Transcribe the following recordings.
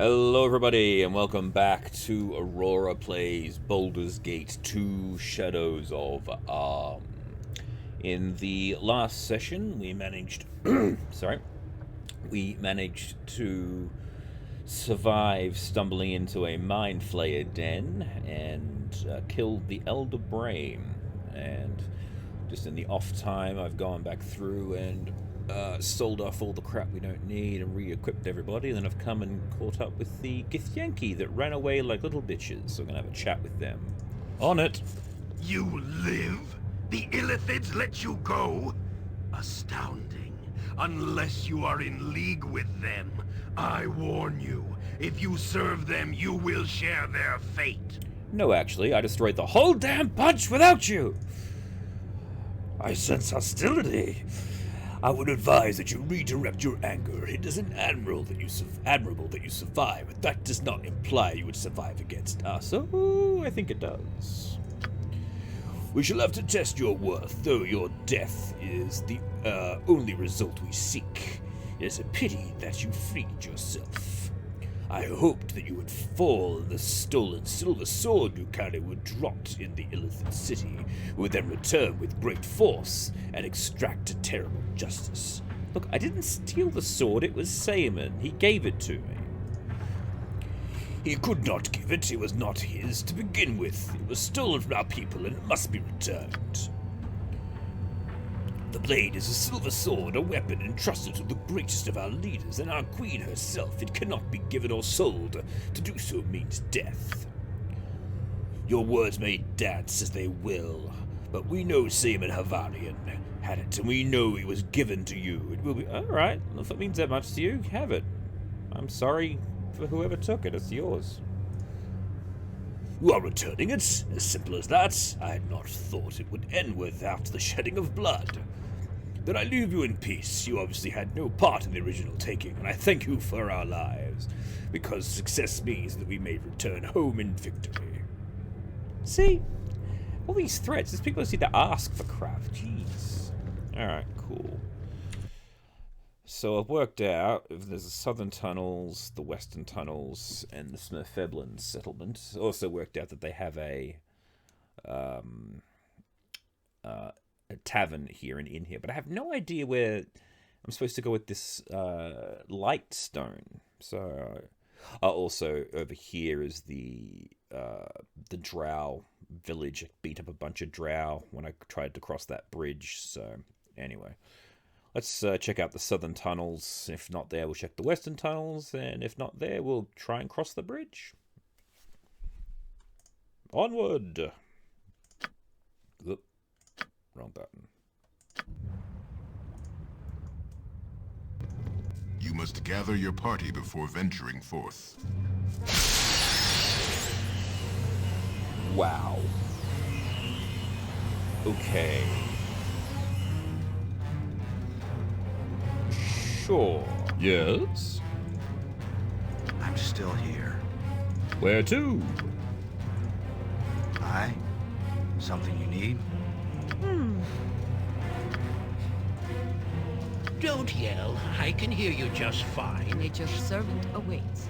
Hello everybody and welcome back to Aurora Plays Baldur's Gate 2 Shadows of Arm. In the last session we managed we managed to survive stumbling into a mind flayer den and killed the Elder Brain, and just in the off time I've gone back through and sold off all the crap we don't need and re-equipped everybody, and then I've come and caught up with the Githyanki that ran away like little bitches, so I'm gonna have a chat with them. On it! You live? The Illithids let you go? Astounding. Unless you are in league with them. I warn you, if you serve them, you will share their fate. No, actually, I destroyed the whole damn bunch without you! I sense hostility. I would advise that you redirect your anger. It is admirable that you survive, but that does not imply you would survive against us. Oh, I think it does. We shall have to test your worth, though your death is the only result we seek. It is a pity that you freed yourself. I hoped that you would fall and the stolen silver sword you carried were dropped in the Illithid city, would then return with great force and extract a terrible justice. Look, I didn't steal the sword, it was Saemon. He gave it to me. He could not give it. It was not his to begin with. It was stolen from our people and it must be returned. The blade is a silver sword, a weapon entrusted to the greatest of our leaders and our queen herself. It cannot be given or sold. To do so means death. Your words may dance as they will, but we know Saemon Havarian had it, and we know it was given to you. It will be... Alright, if it means that much to you, have it. I'm sorry for whoever took it, it's yours. You are returning it? As simple as that? I had not thought it would end without the shedding of blood. Then I leave you in peace. You obviously had no part in the original taking, and I thank you for our lives, because success means that we may return home in victory. See? All these threats, there's people who seem to ask for crap. Jeez. Alright, cool. So I've worked out if there's the southern tunnels, the western tunnels, and the Smurfeblin settlement. Also worked out that they have a tavern here and in here, but I have no idea where I'm supposed to go with this light stone. So also over here is the Drow village. I beat up a bunch of Drow when I tried to cross that bridge. So anyway, let's check out the southern tunnels. If not there, we'll check the western tunnels, and if not there, we'll try and cross the bridge. Onward! Oop. Wrong button. You must gather your party before venturing forth. Wow. Okay. Sure. Yes? I'm still here. Where to? Aye? Something you need? Don't yell. I can hear you just fine. Nature's servant awaits.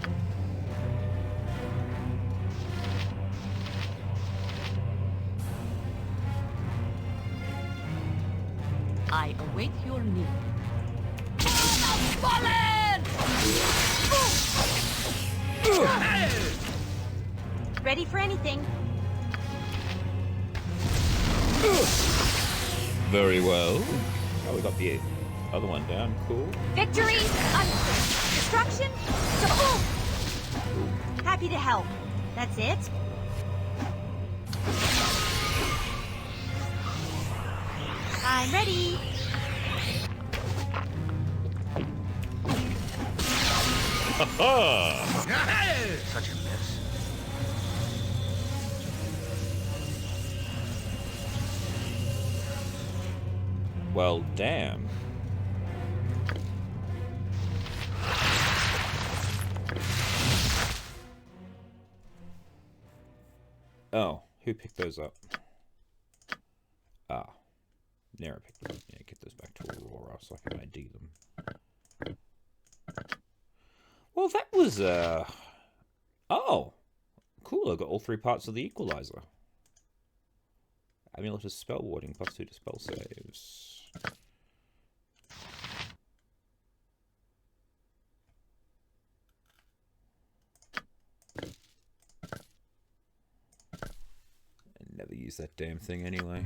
I await your need. Ready for anything. Very well. Oh, we got the other one down. Cool. Victory unclear. Destruction to boom. Happy to help. That's it. I'm ready. Such a miss. Well, damn. Oh, who picked those up? Ah, Nara picked them up. Yeah, get those back to Aurora so I can ID them. Well, that was oh, cool. I got all 3 parts of the equalizer. Amulet of spell warding, +2 to spell saves. I never use that damn thing anyway.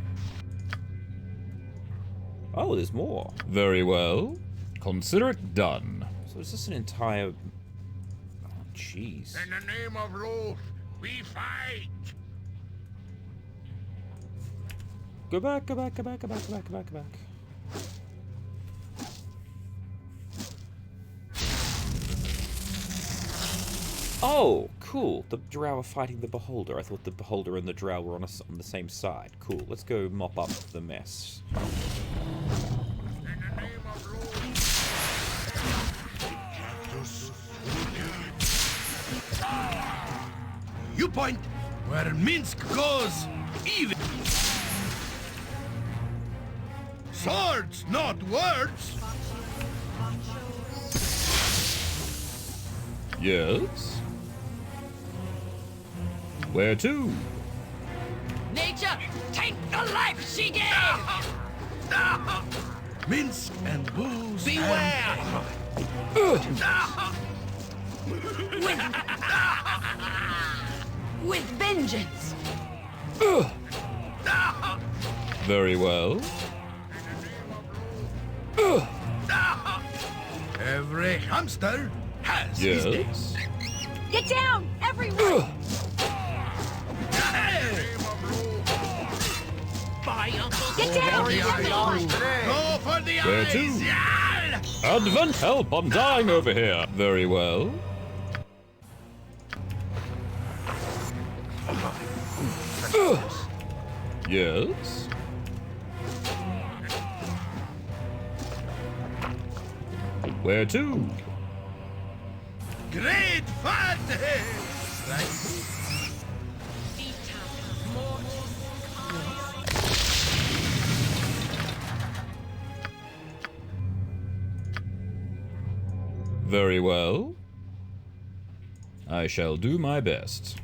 Oh, there's more. Very well. Consider it done. So is this an entire... Oh, jeez. In the name of Ruth, we fight! Go back, go back, go back, go back, go back, go back, go back. Oh, cool. The Drow are fighting the Beholder. I thought the Beholder and the Drow were on the same side. Cool. Let's go mop up the mess. You point where Minsk goes, even. Swords, not words. Yes? Where to? Nature, take the life she gave! Minsk and booze. Beware! With vengeance! Very well. Every hamster has his day. Yes? Get down, everyone! By Uncle Get down, everyone! Go for the Where eyes! to? Yeah! Advent help, I'm dying over here. Very well. Yes? Where to? Great fun! Right? Very well. I shall do my best.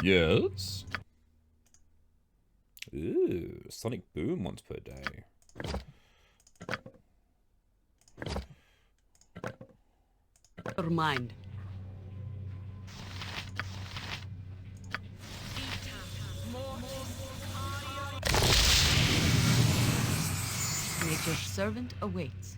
Yes? Ooh, sonic boom once per day. Your mind. Nature's servant awaits.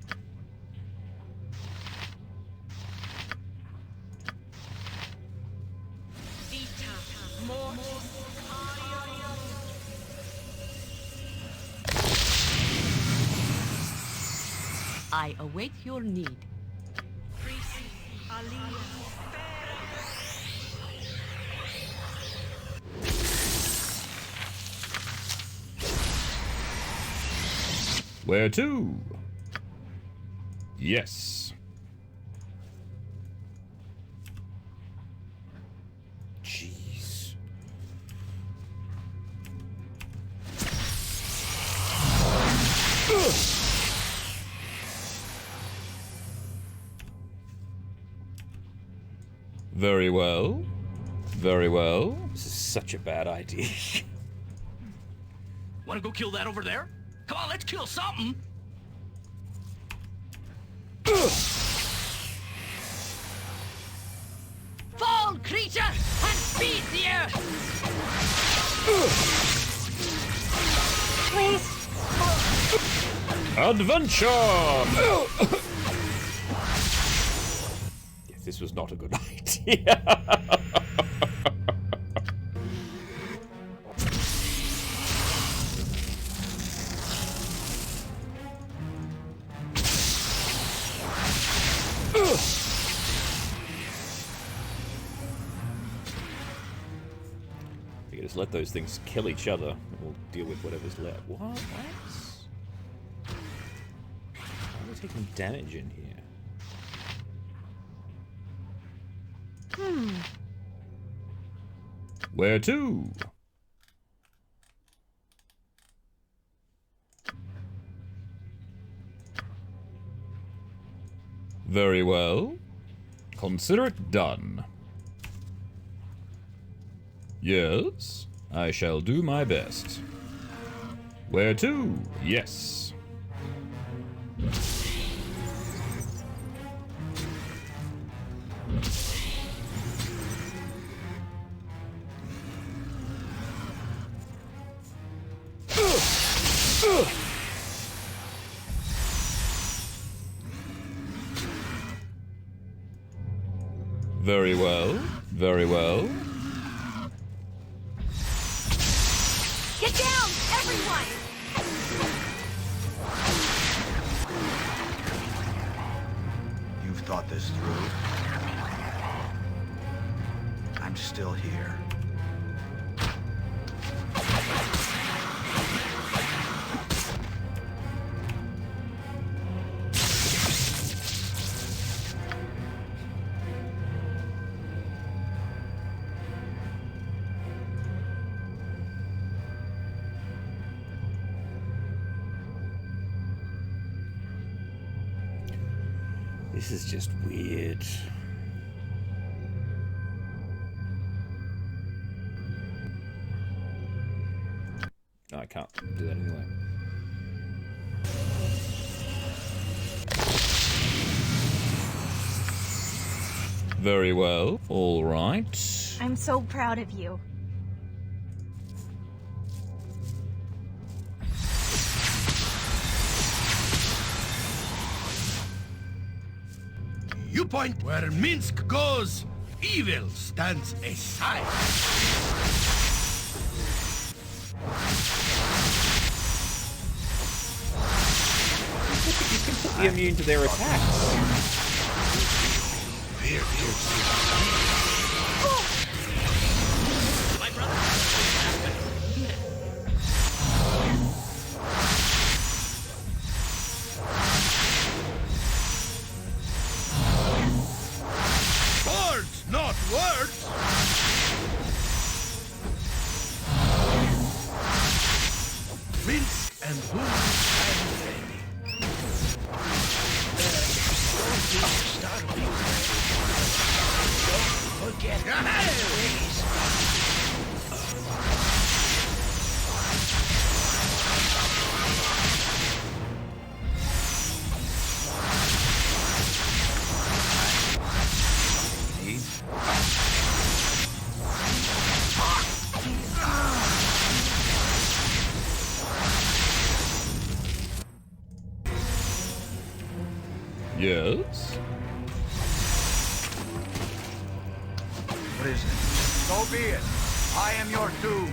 I await your need. Where to? Yes. Jeez. Very well. Very well. This is such a bad idea. Wanna go kill that over there? Come on, let's kill something! Fall, creature, and feed the earth! Please. Adventure! Yeah, this was not a good idea. Just let those things kill each other, and we'll deal with whatever's left. What? Why are we taking damage in here? Where to? Very well. Consider it done. Yes, I shall do my best. Where to? Yes. Very well, very well. Get down, everyone! You've thought this through. I'm still here. This is just weird. No, I can't do that anyway. Very well, all right. I'm so proud of you. You point where Minsk goes, evil stands aside. You can be immune to their attacks. My brother. Words, not words! Minsk and who stand ready. Don't startle you. Don't forget my ways. Yes? What is it? So be it. I am your doom.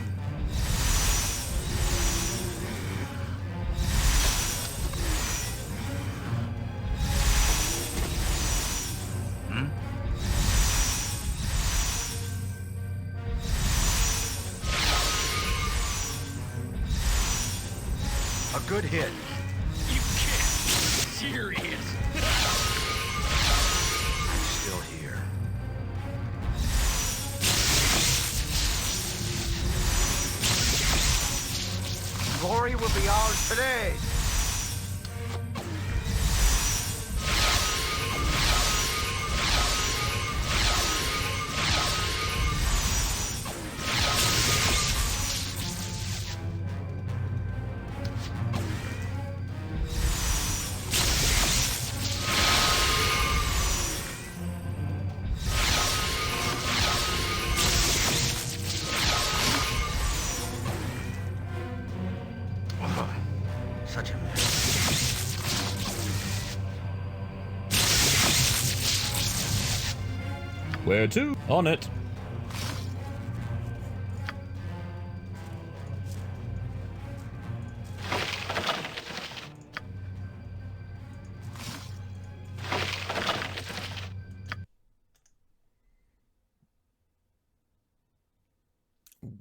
A good hit. You can't be serious. I'm still here. Glory will be ours today. Such a mess. Where to? On it.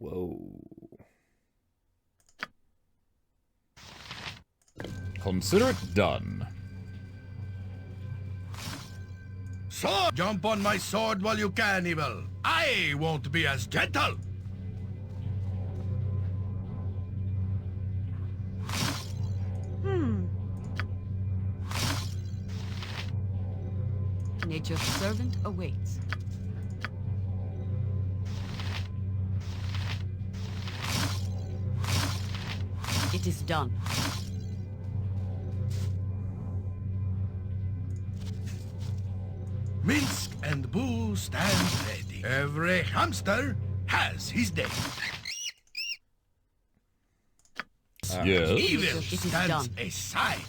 Whoa. Consider it done. So, jump on my sword while you can, evil. I won't be as gentle. Nature's servant awaits. It is done. Minsk and Bull stand ready. Every hamster has his day. Yes. Evil It is stands done. aside.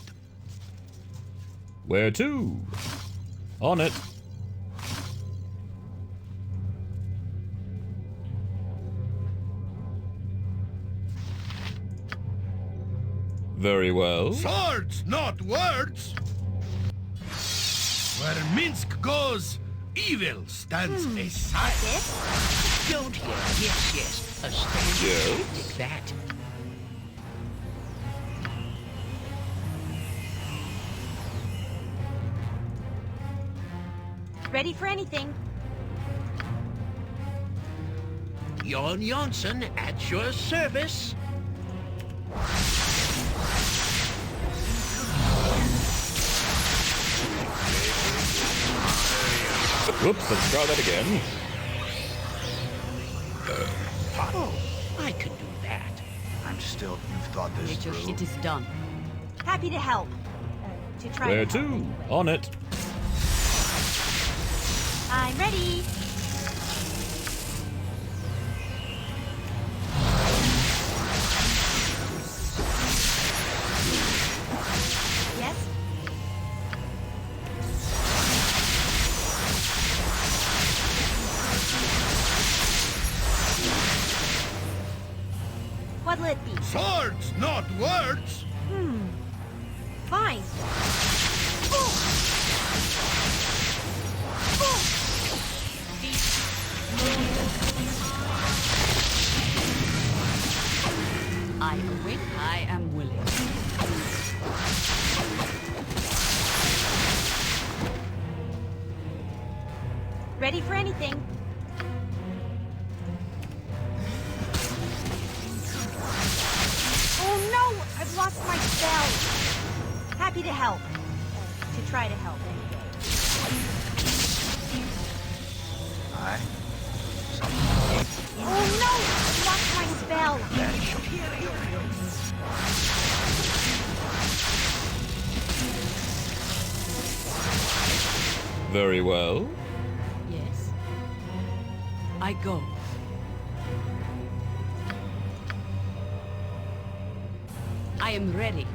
Where to? On it. Very well. Swords, not words. Where Minsk goes, evil stands aside. Don't you? Yes. A standard. Yes. Take that. Ready for anything. Jon Jonsson at your service. Whoops, let's try that again. Oh, I can do that. I'm still. You've thought this Nature, through. it is done. Happy to help. To try Where to help to? anyway. On it. I'm ready. Yes? What'll it be? Swords, not words. Fine. I await. I am willing. Ready for anything. Oh no! I've lost my spell. Happy to help. To try to help anyway. Aye. Oh no! I've lost my spell. Very well. Yes. I go. I am ready.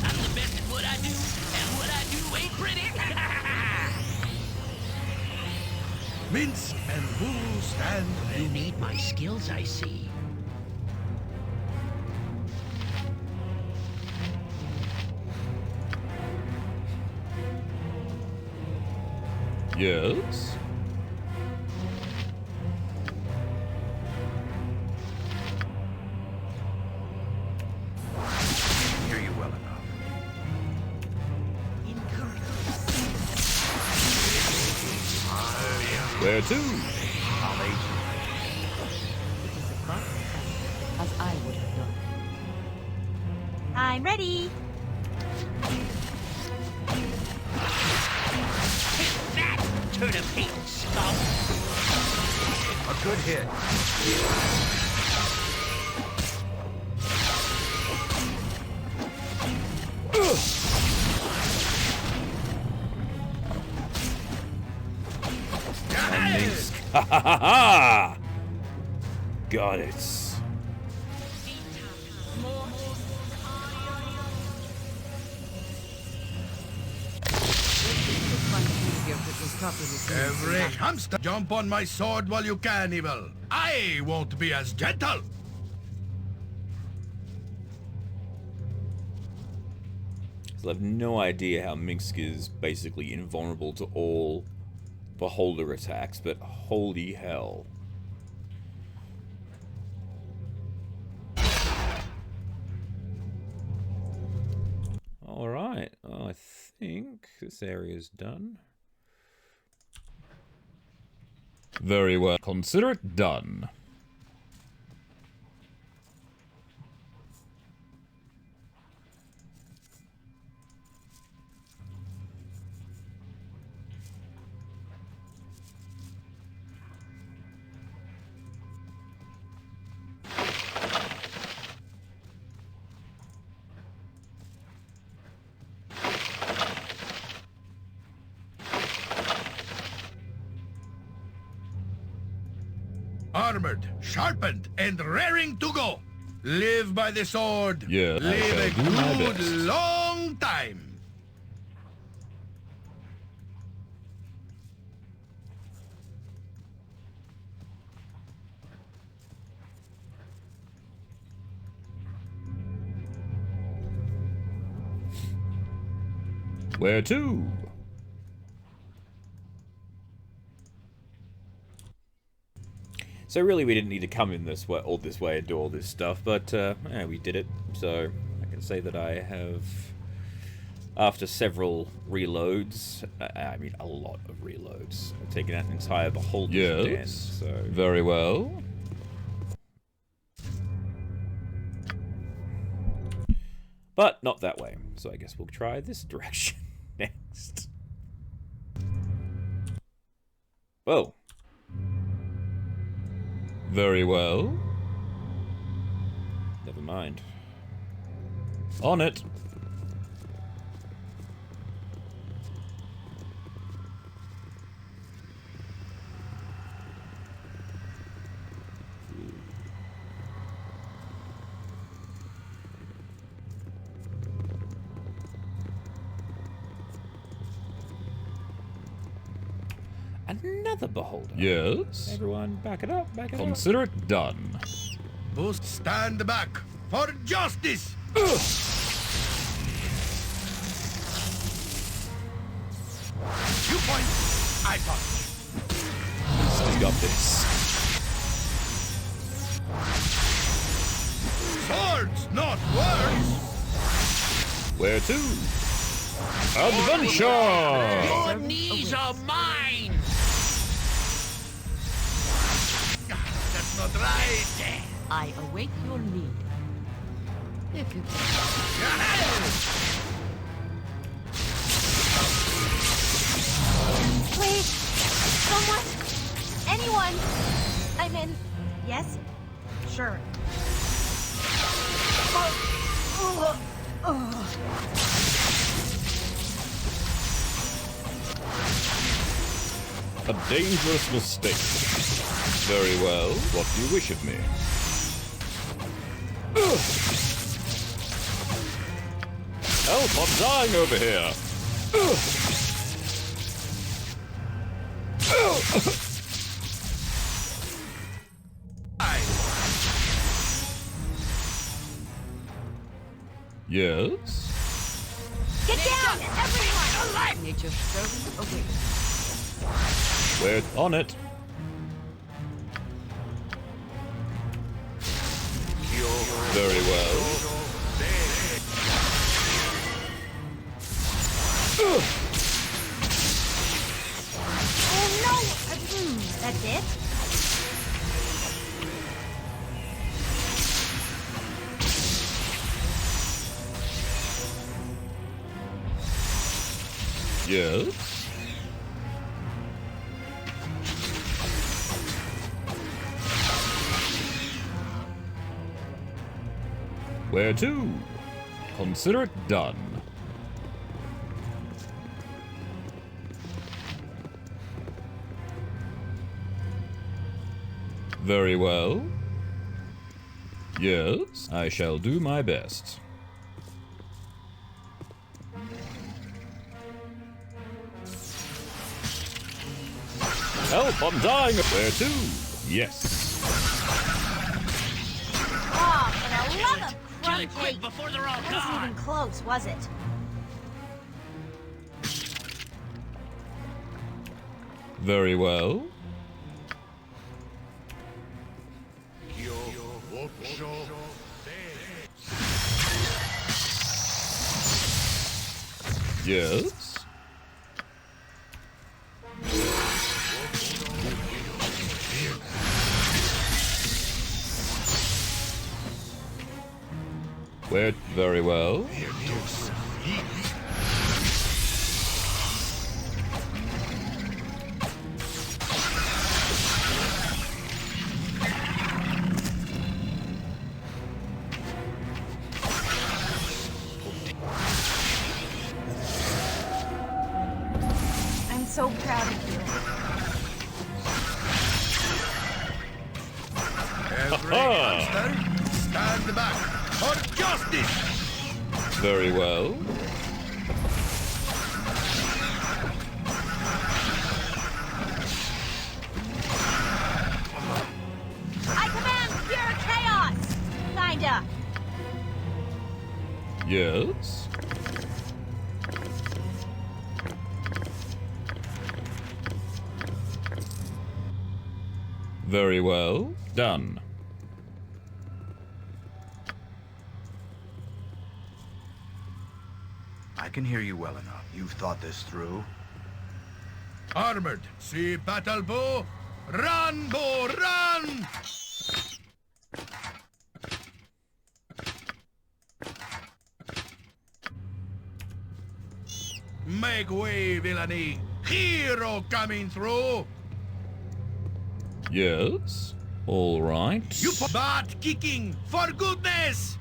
I'm the best at what I do, and what I do ain't pretty. Minsk and Bull stand You ready. need my skills, I see. Yes. I hear you well enough. Where to? I'll aid you. It is a process, as I would have done. I'm ready. Take that, turnip hate scum. A good hit. Ha ha ha ha! Got it. Every hamster, jump on my sword while you can, evil. I won't be as gentle. So I have no idea how Minsk is basically invulnerable to all beholder attacks, but holy hell. Alright, I think this area's done. Very well. Consider it done. sharpened and raring to go. Live by the sword. Yeah, I Live a shall do my good best. long time. Where to? So really, we didn't need to come in this way, all this way, and do all this stuff, but yeah, we did it. So I can say that I have, after several reloads, I mean a lot of reloads, I've taken out an entire Beholder's Den. Yes. So Very well. but not that way. So I guess we'll try this direction next. Whoa. Very well. Never mind. On it. Another Beholder. Yes. Everyone, back it up, back it up. Consider it done. Boost, stand back for justice. You point, I punch. Stick up this. Swords, not words. Where to? Adventure! Your knees are mine! That's not right. I await your lead. If you Please, someone, anyone. I'm in. Yes? Sure. A dangerous mistake. Very well. What do you wish of me? Help! I'm dying over here. Yes. Get down, everyone! nature's servant awaits. We're on it. Very well. Oh no! That's it? Yes. Where to? Consider it done. Very well. Yes, I shall do my best. Help, I'm dying. Where to? Yes. Oh, for the love of Kill it crumb quick cake! before they're all That wasn't even gone! close, was it? Very well. Yes. Where? Very well. I'm so proud of you. Stand back for justice! Very well. I command pure chaos! Kinda. Yes. Very well. Done. I can hear you well enough. You've thought this through. Armored, see battle bow? Run, bow, run! Make way, villainy! Hero coming through! Yes. All right. You butt kicking, for goodness!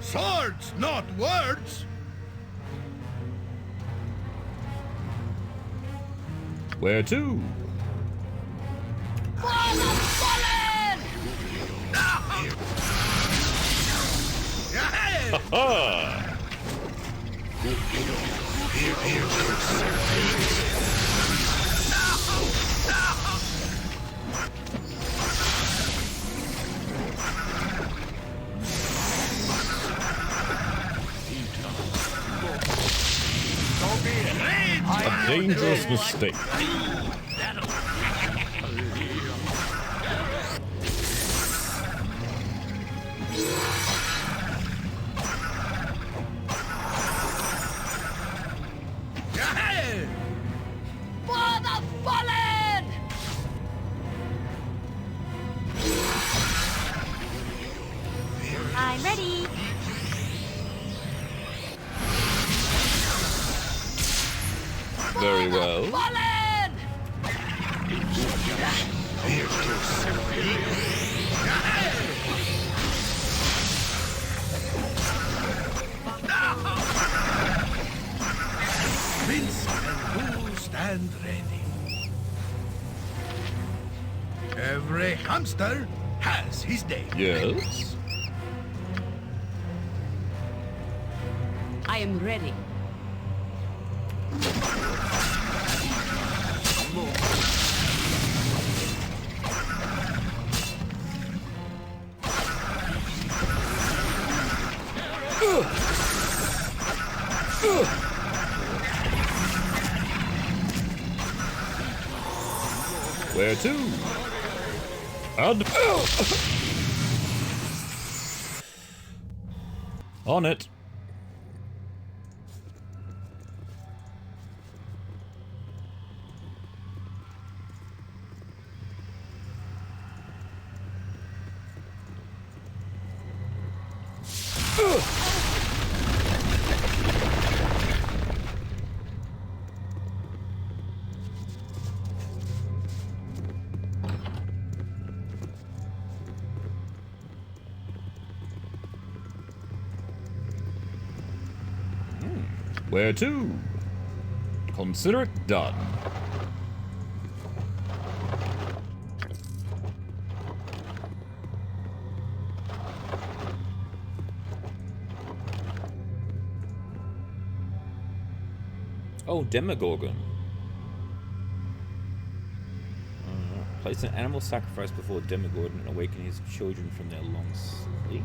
Swords, not words! Where to? Ah! A dangerous mistake. For the fallen! I'm ready. Very well. Fallen! Vince and Boo stand ready. Every hamster has his day. Yes. I am ready. Where to? And on it. Where to? Consider it done. Oh, Demogorgon. Place an animal sacrifice before Demogorgon and awaken his children from their long sleep.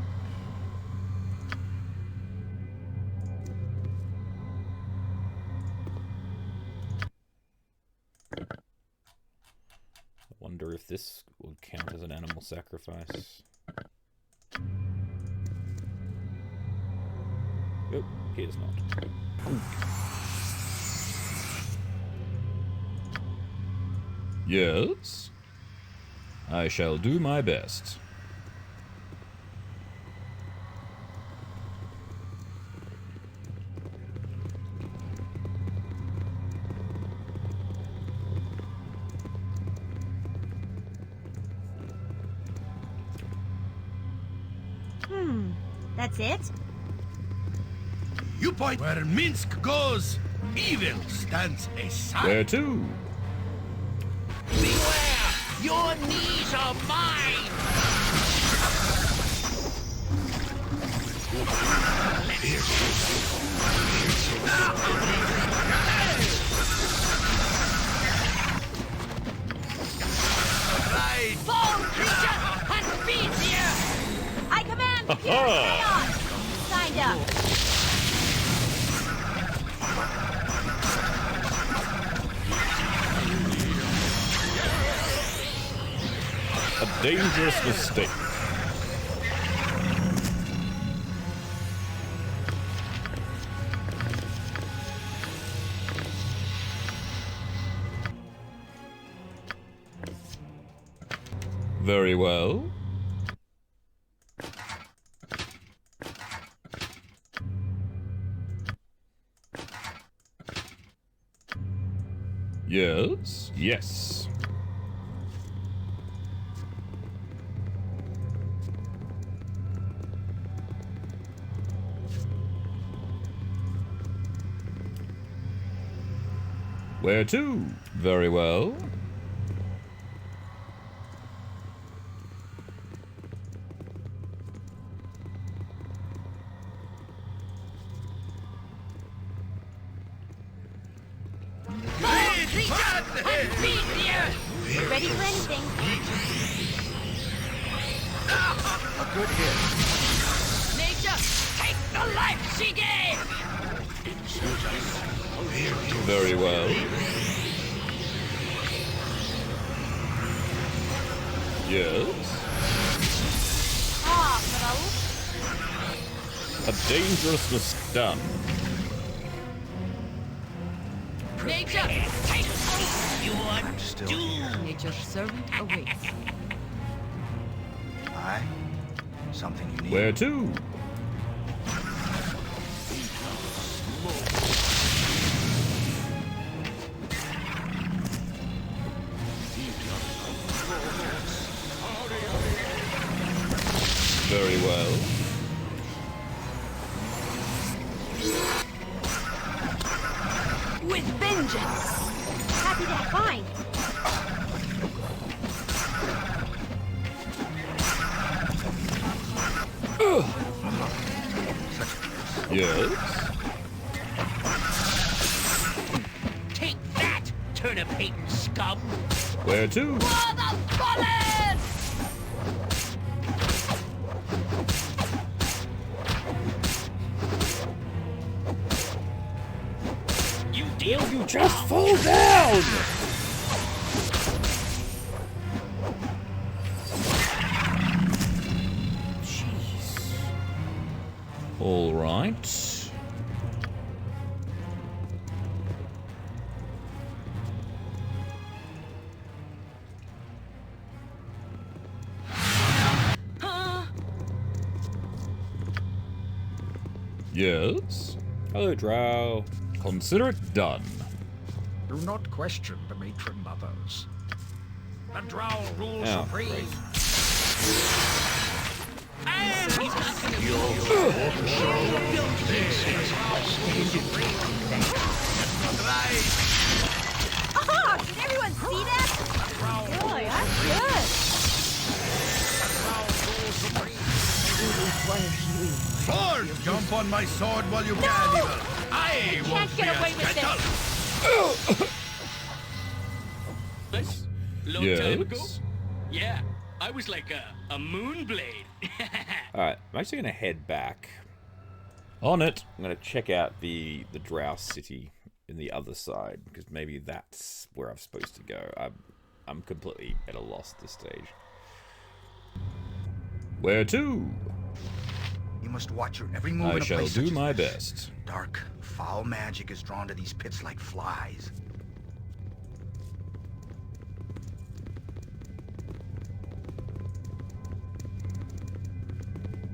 I wonder if this would count as an animal sacrifice. Nope, appears not. Yes. I shall do my best. That's it? You point where Minsk goes, evil stands aside. Where to? Beware! Your knees are mine! Fall, creature, and feed here! I command pure chaos! Signed up. A dangerous mistake. Very well. Yes, yes. Where to? Very well. Ready for anything. A good hit. Nature, take the life she gave! Very well. Yes. Ah, A dangerous mistake done. Nature, take your Still doom! here. Nature's servant awaits. Aye. Something you need. Where to? Very well. with vengeance. Happy to find. Yes. Take that, turnip-hating scum! Where to? For the fallen! You deal. You just fall down! Jeez. All right. Yes. Hello, Drow. Consider it done. Do not question the matron mothers. The Drow rule Oh, supreme. great. And he's not gonna Oh, did everyone see that? Boy, I'm good. Sword! Jump on my sword while you can, evil. I won't Can't be get a away with skittle. this. Long time ago? Yes. Yeah, I was like a moon blade. Alright, I'm actually going to head back. On it. I'm going to check out the Drow city in the other side, because maybe that's where I'm supposed to go. I'm completely at a loss at this stage. Where to? You must watch your every move I in a shall place do such as my this. best. Dark, foul magic is drawn to these pits like flies.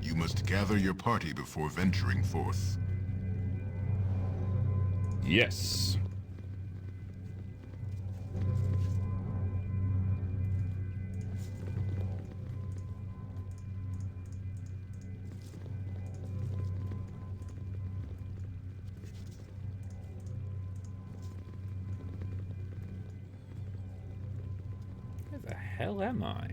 You must gather your party before venturing forth. Yes. Where the hell am I?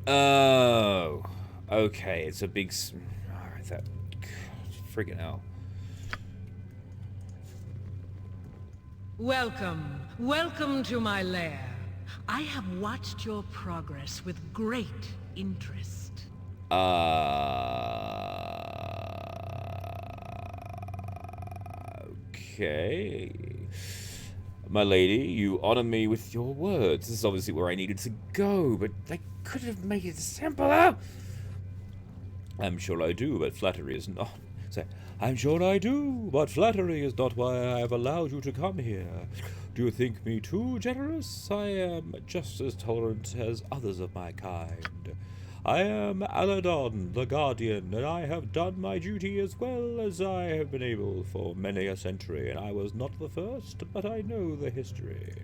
Oh, okay. It's a big. Alright, that friggin' hell. Welcome. Welcome to my lair. I have watched your progress with great interest. Okay. My lady, you honor me with your words. This is obviously where I needed to go, but they could have made it simpler. I'm sure I do, but flattery is not. Say, I'm sure I do, but flattery is not why I have allowed you to come here. Do you think me too generous? I am just as tolerant as others of my kind. I am Aladon, the Guardian, and I have done my duty as well as I have been able for many a century, and I was not the first, but I know the history.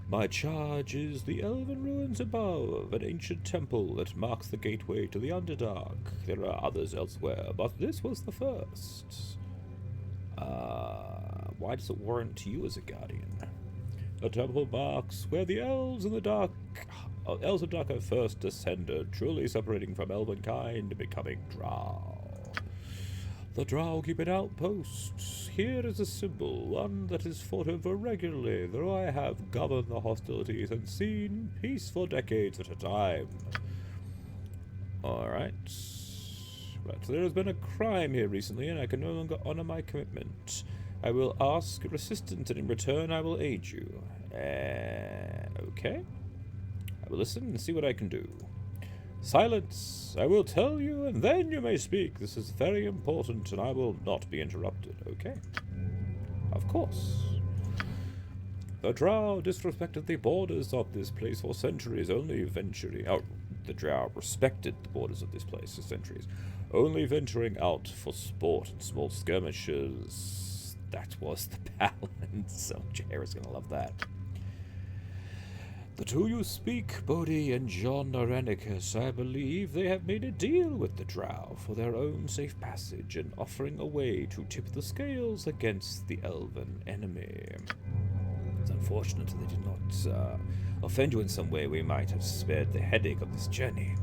My charge is the elven ruins above, an ancient temple that marks the gateway to the Underdark. There are others elsewhere, but this was the first. Why does it warrant you as a guardian? The temple marks where the elves of dark have first descended, truly separating from elven kind and becoming Drow. The Drow keep an outpost. Here is a symbol, one that is fought over regularly, though I have governed the hostilities and seen peace for decades at a time. Alright. Right, there has been a crime here recently, and I can no longer honor my commitment. I will ask your assistance, and in return I will aid you. Okay. I will listen and see what I can do. Silence! I will tell you, and then you may speak. This is very important, and I will not be interrupted. Okay. Of course. The Drow disrespected the borders of this place for centuries, only venturing out. The Drow respected the borders of this place for centuries, only venturing out for sport and small skirmishes. That was the balance. Oh, Jair's gonna love that. The two you speak, Bodhi and John Arenicus, I believe they have made a deal with the Drow for their own safe passage and offering a way to tip the scales against the elven enemy. It's unfortunate they did not offend you in some way. We might have spared the headache of this journey.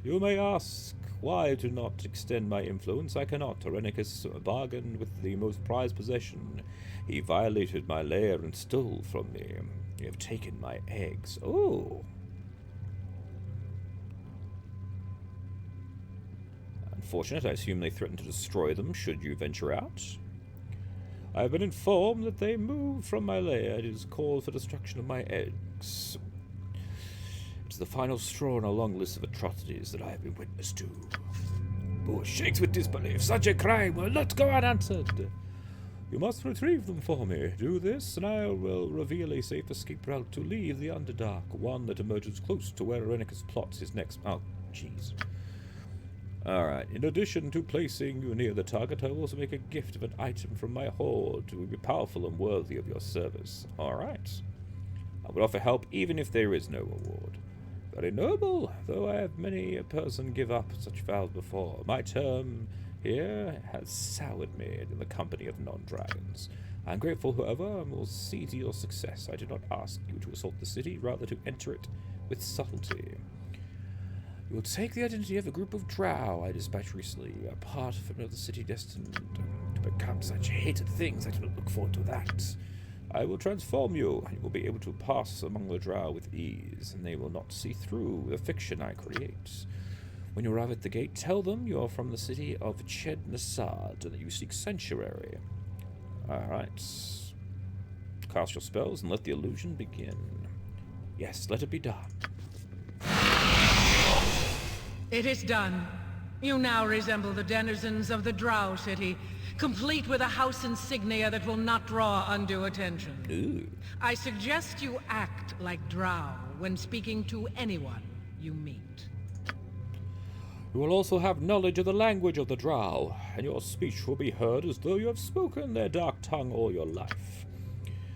You may ask why I do not extend my influence. I cannot. Arenicus bargained with the most prized possession. He violated my lair and stole from me. You have taken my eggs. Oh. Unfortunate. I assume they threatened to destroy them should you venture out. I have been informed that they moved from my lair. It is cause for destruction of my eggs. It's the final straw in a long list of atrocities that I have been witness to. Bull shakes with disbelief. Such a crime will not go unanswered. You must retrieve them for me. Do this, and I will reveal a safe escape route to leave the Underdark, one that emerges close to where Arenicus plots his next... Oh, jeez. Alright, in addition to placing you near the target, I will also make a gift of an item from my hoard. It will be powerful and worthy of your service. Alright. I will offer help even if there is no reward. Very noble, though I have many a person give up such vows before. My term here has soured me in the company of non-dragons. I am grateful, however, and will see to your success. I do not ask you to assault the city, rather to enter it with subtlety. You will take the identity of a group of Drow I dispatched recently, a part of another city destined to become such hated things. I do not look forward to that. I will transform you, and you will be able to pass among the Drow with ease, and they will not see through the fiction I create. When you arrive at the gate, tell them you are from the city of Ched Nasad, and that you seek sanctuary. Alright. Cast your spells and let the illusion begin. Yes, let it be done. It is done. You now resemble the denizens of the Drow city, complete with a house insignia that will not draw undue attention. Ooh. I suggest you act like Drow when speaking to anyone you meet. You will also have knowledge of the language of the Drow, and your speech will be heard as though you have spoken their dark tongue all your life.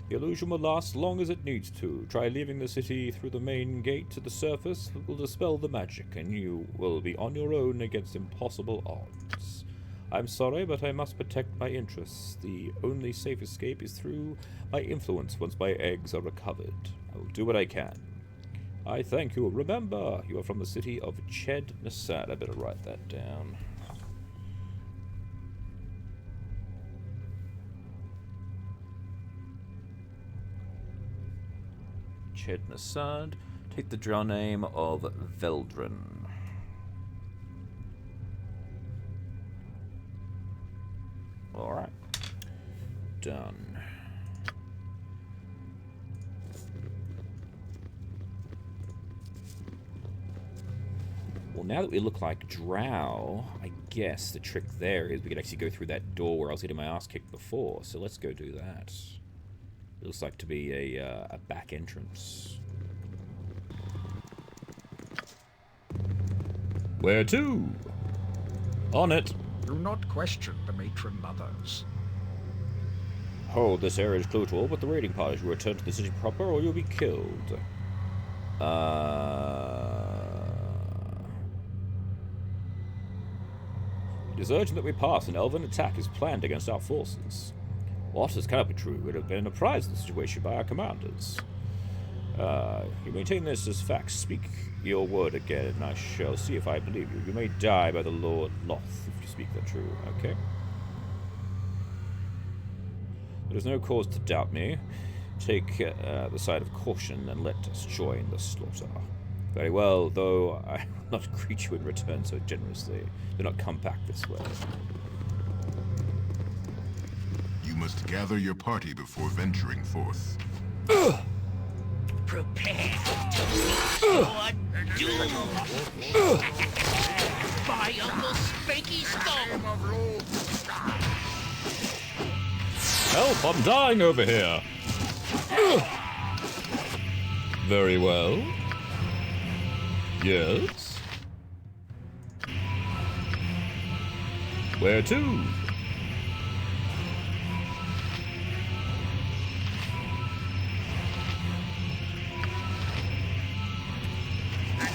The illusion will last long as it needs to. Try leaving the city through the main gate to the surface. It will dispel the magic, and you will be on your own against impossible odds. I'm sorry, but I must protect my interests. The only safe escape is through my influence once my eggs are recovered. I will do what I can. I thank you. Remember, you are from the city of Ched Nasad. I better write that down. Ched Nasad. Take the drow name of Veldrin. Alright. Done. Well, now that we look like Drow, I guess the trick there is we could actually go through that door where I was getting my ass kicked before. So let's go do that. It looks like to be a back entrance. Where to? On it. Do not question the matron mothers. Hold, this area is closed to all but the raiding parties. You return to the city proper or you'll be killed. It is urgent that we pass. An elven attack is planned against our forces. What? This cannot be true. It would have been apprised of the situation by our commanders. You maintain this as facts. Speak your word again, and I shall see if I believe you. You may die by the Lord Loth if you speak the truth. Okay? There is no cause to doubt me. Take the side of caution and let us join the slaughter. Very well, though I will not greet you in return so generously. Do not come back this way. You must gather your party before venturing forth. Prepare to meet your doom. By Uncle Spanky Skull. Help! I'm dying over here! Very well. Yes? Where to?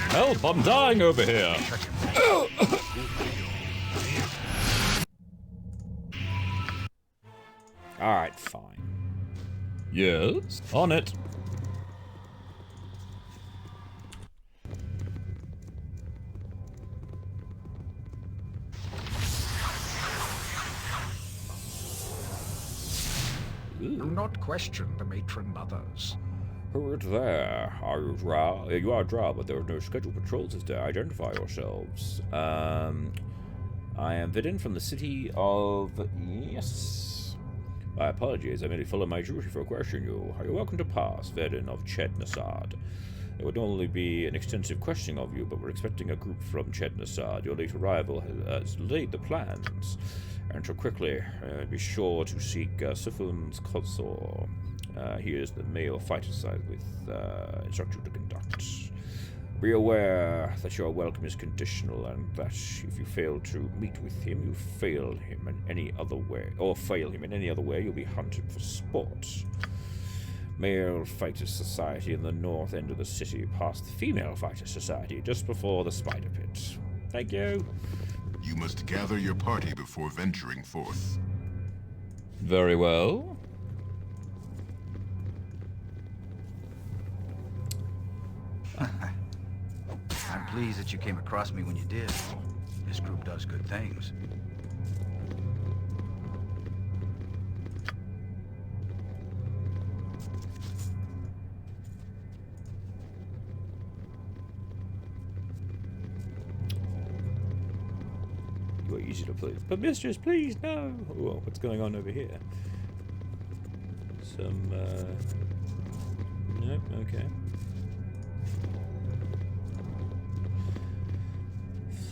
Help! I'm dying over here! Alright, fine. Yes? On it. Do not question the matron mothers. Who is there? Are you Drow? You are Drow, but there are no scheduled patrols as to identify yourselves. I am Vidin from the city of... Yes. My apologies, I merely follow my duty for questioning you. Are you welcome to pass, Vidin of Ched Nasad? It would normally be an extensive questioning of you, but we're expecting a group from Ched Nasad. Your late arrival has delayed the plans. Enter quickly. Be sure to seek Sifun's consort. He is the male fighter side with instruct you to conduct. Be aware that your welcome is conditional, and that if you fail to meet with him, you fail him in any other way, you'll be hunted for sport. Male Fighter Society in the north end of the city, past the Female Fighter Society, just before the Spider Pit. Thank you. You must gather your party before venturing forth. Very well. I'm pleased that you came across me when you did. This group does good things. You are easy to please. But mistress, please, no! Whoa, what's going on over here? Nope, okay.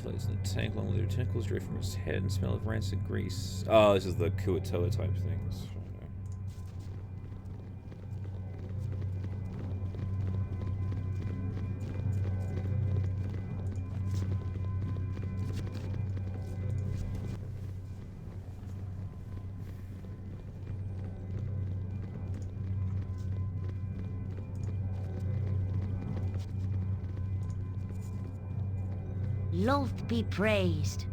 Floats in a tank along with their tentacles drip from his head and smell of rancid grease. Oh, this is the Kuatoa type things. Loth be praised.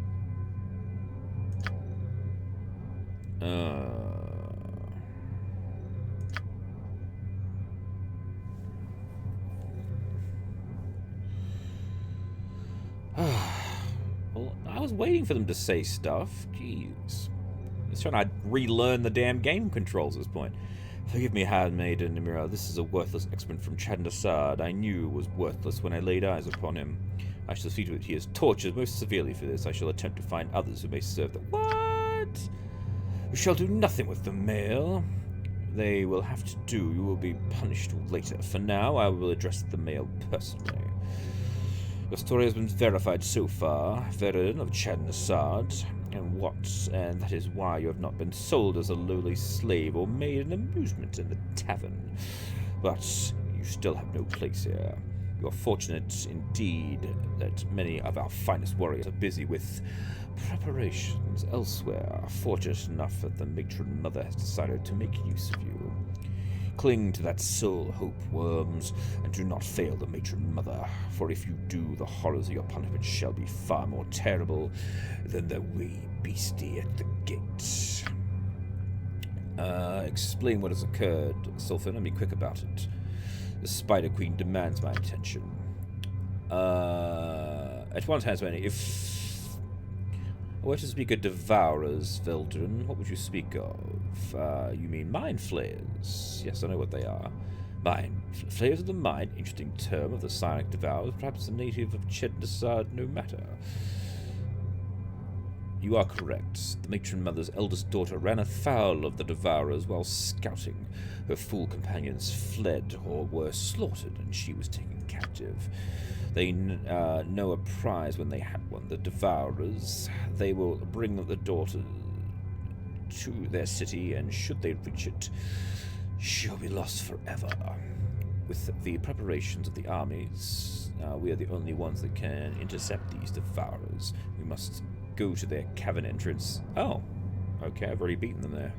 waiting for them to say stuff. Jeez. I was trying to relearn the damn game controls at this point. Forgive me, handmaiden Namira. This is a worthless excrement from Chadnasad. I knew it was worthless when I laid eyes upon him. I shall see to it he is tortured most severely for this. I shall attempt to find others who may serve the— What? We shall do nothing with the male. They will have to do. You will be punished later. For now, I will address the male personally. Your story has been verified so far, Veteran of Chadnasad, and that is why you have not been sold as a lowly slave or made an amusement in the tavern. But you still have no place here. You are fortunate indeed that many of our finest warriors are busy with preparations elsewhere, fortunate enough that the matron mother has decided to make use of you. Cling to that soul, hope, worms, and do not fail the matron mother, for if you do, the horrors of your punishment shall be far more terrible than the wee beastie at the gate. Explain what has occurred, Sulfin, and be quick about it. The Spider Queen demands my attention. At once, Hansman, if I were to speak of devourers, Veldrin, what would you speak of? You mean mind flayers? Yes, I know what they are. Mind flayers of the mind, interesting term of the psionic devourers, perhaps a native of Chednasad, no matter. You are correct. The matron mother's eldest daughter ran afoul of the devourers while scouting. Her fool companions fled or were slaughtered, and she was taken captive. They know a prize when they have one. The devourers, they will bring the daughter to their city, and should they reach it, she'll be lost forever. With the preparations of the armies, we are the only ones that can intercept these devourers. We must go to their cavern entrance. Oh, okay, I've already beaten them there.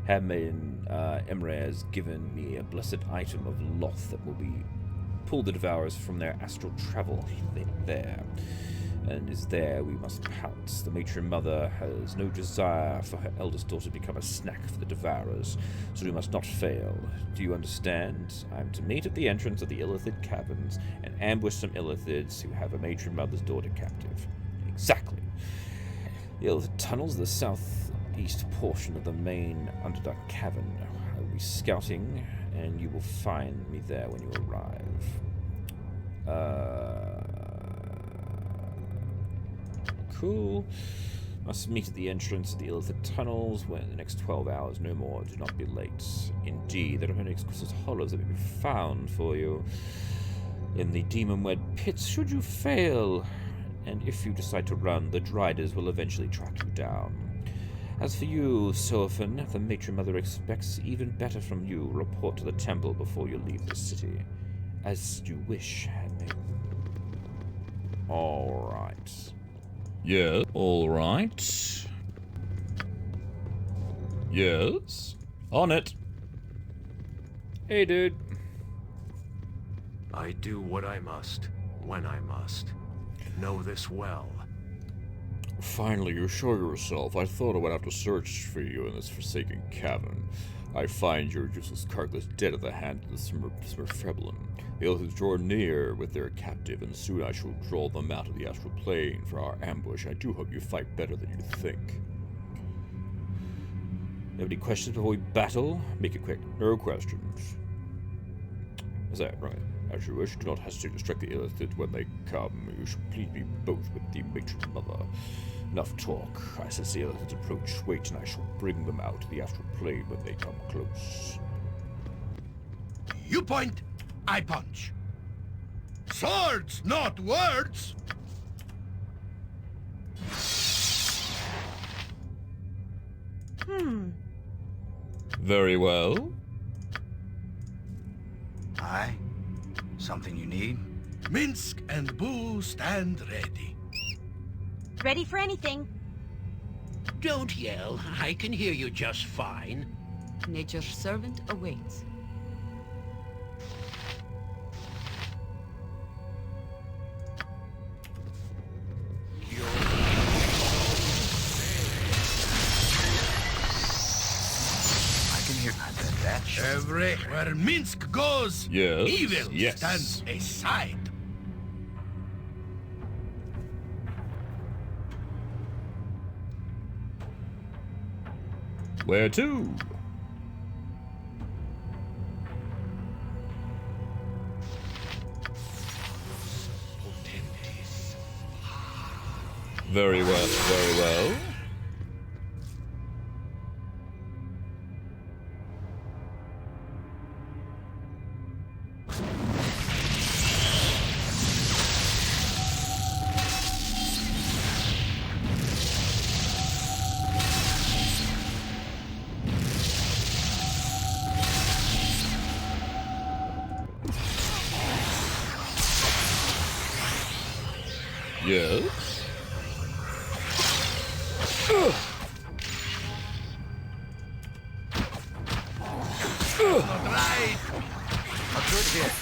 Handmaiden Emre has given me a blessed item of Loth that will pull the devourers from their astral travel there. And is there we must pounce. The matron mother has no desire for her eldest daughter to become a snack for the devourers, so we must not fail. Do you understand? I am to meet at the entrance of the Illithid caverns and ambush some Illithids who have a matron mother's daughter captive. Exactly. The Illithid tunnels are the southeast portion of the main Underdark cavern. I will be scouting, and you will find me there when you arrive. Cool. Must meet at the entrance of the Illithid tunnels within the next 12 hours, no more. Do not be late. Indeed, there are many exquisite horrors that may be found for you in the demon-wed pits should you fail. And if you decide to run, the Driders will eventually track you down. As for you, Sophon, the matron mother expects even better from you. Report to the temple before you leave the city. As you wish, handmaiden. All right. Yeah, all right. Yes? On it. Hey, dude. I do what I must, when I must. Know this well. Finally, you show yourself. I thought I would have to search for you in this forsaken cavern. I find your useless carcass dead at the hand of the Smurfreblin. The Illithids draw near with their captive, and soon I shall draw them out of the astral plane for our ambush. I do hope you fight better than you think. You have any questions before we battle? Make it quick. No questions. Is that right? As you wish, do not hesitate to strike the Illithid when they come. You should please be both with the matron mother. Enough talk. I sense the Illithids approach. Wait, and I shall bring them out to the astral plane when they come close. You point, I punch. Swords, not words! Very well. Aye? Something you need? Minsk and Boo stand ready. Ready for anything. Don't yell. I can hear you just fine. Nature's servant awaits. I can hear that. Everywhere Minsk goes, Yes, evil yes. stands aside. Where to? Very well, very well. Yes? Right. A good hit.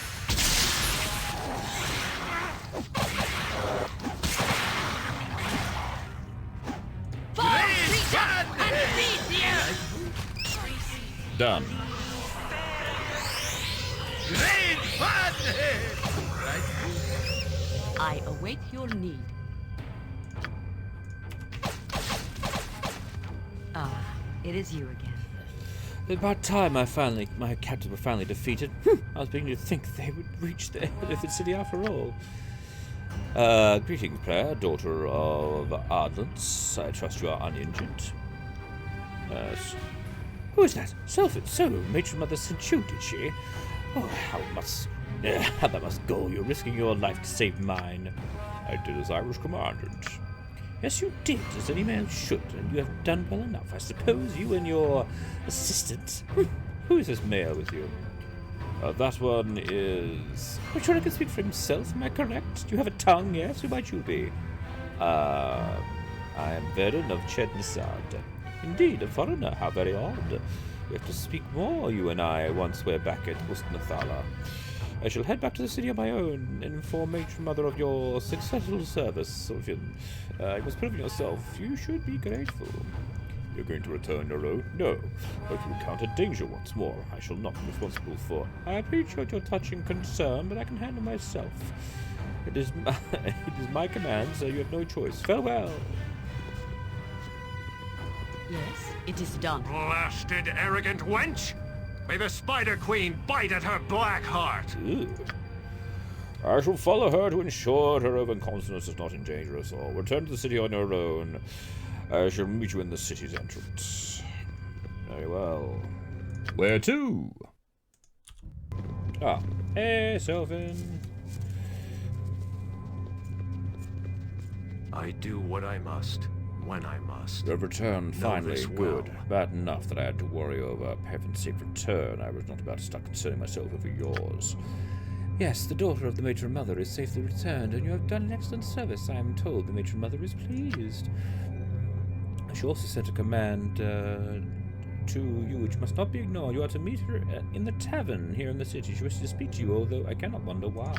Done. I await your need. Ah, it is you again. About time my captors were finally defeated. I was beginning to think they would reach the end of the city after all. Greetings, player, daughter of Ardlance. I trust you are uninjured. Who is that? Selfie. So, Matron Mother sent you, did she? Oh, how that must go. You're risking your life to save mine. I did as I was commanded. Yes, you did, as any man should, and you have done well enough. I suppose you and your assistant. Who is this male with you? That one is... Matron can speak for himself, am I correct? Do you have a tongue, yes? Who might you be? I am Verdun of Chednisad. Indeed, a foreigner. How very odd. We have to speak more, you and I, once we're back at Ustnathala. I shall head back to the city on my own and inform Matron Mother of your successful service, Sylvian. You must prove yourself. You should be grateful. You're going to return your own? No. But you encounter danger once more. I shall not be responsible for... I appreciate your touching concern, but I can handle myself. It is my command, so you have no choice. Farewell. Yes, it is done. Blasted arrogant wench! May the Spider Queen bite at her black heart! Ooh. I shall follow her to ensure her overconfidence is not in danger us all. Return to the city on your own. I shall meet you in the city's entrance. Very well. Where to? Ah. Hey, Sylvan. I do what I must, when I must. Your return, finally. this Good. well. Bad enough that I had to worry over heaven's sake return. I was not about to start concerning myself over yours. Yes, the daughter of the Matron Mother is safely returned, and you have done an excellent service. I am told the Matron Mother is pleased. She also sent a command to you, which must not be ignored. You are to meet her in the tavern here in the city. She wishes to speak to you, although I cannot wonder why.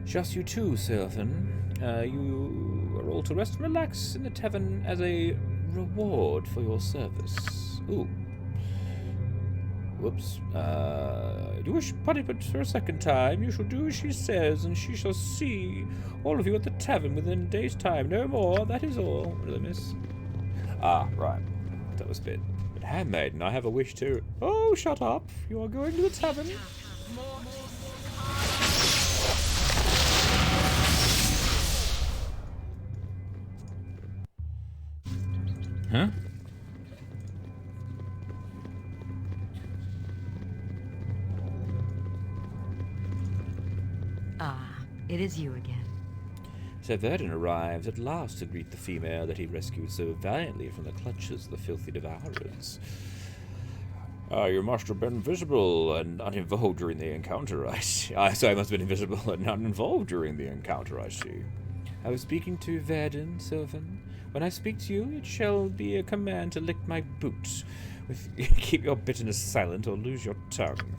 Just you two, Sylvan. You are all to rest and relax in the tavern as a reward for your service. Ooh. Whoops. You wish punishment for a second time? You shall do as she says, and she shall see all of you at the tavern within a day's time. No more. That is all. What did I miss? Ah, right. That was a bit. But handmaiden, I have a wish to... Oh, shut up. You are going to the tavern. Huh? Ah, it is you again. Sir Verdun arrives at last to greet the female that he rescued so valiantly from the clutches of the filthy devourers. You must have been visible and uninvolved during the encounter, I see. I must have been invisible and uninvolved during the encounter, I see. I was speaking to Verdun, Sylvan. When I speak to you, it shall be a command to lick my boots. Keep your bitterness silent or lose your tongue.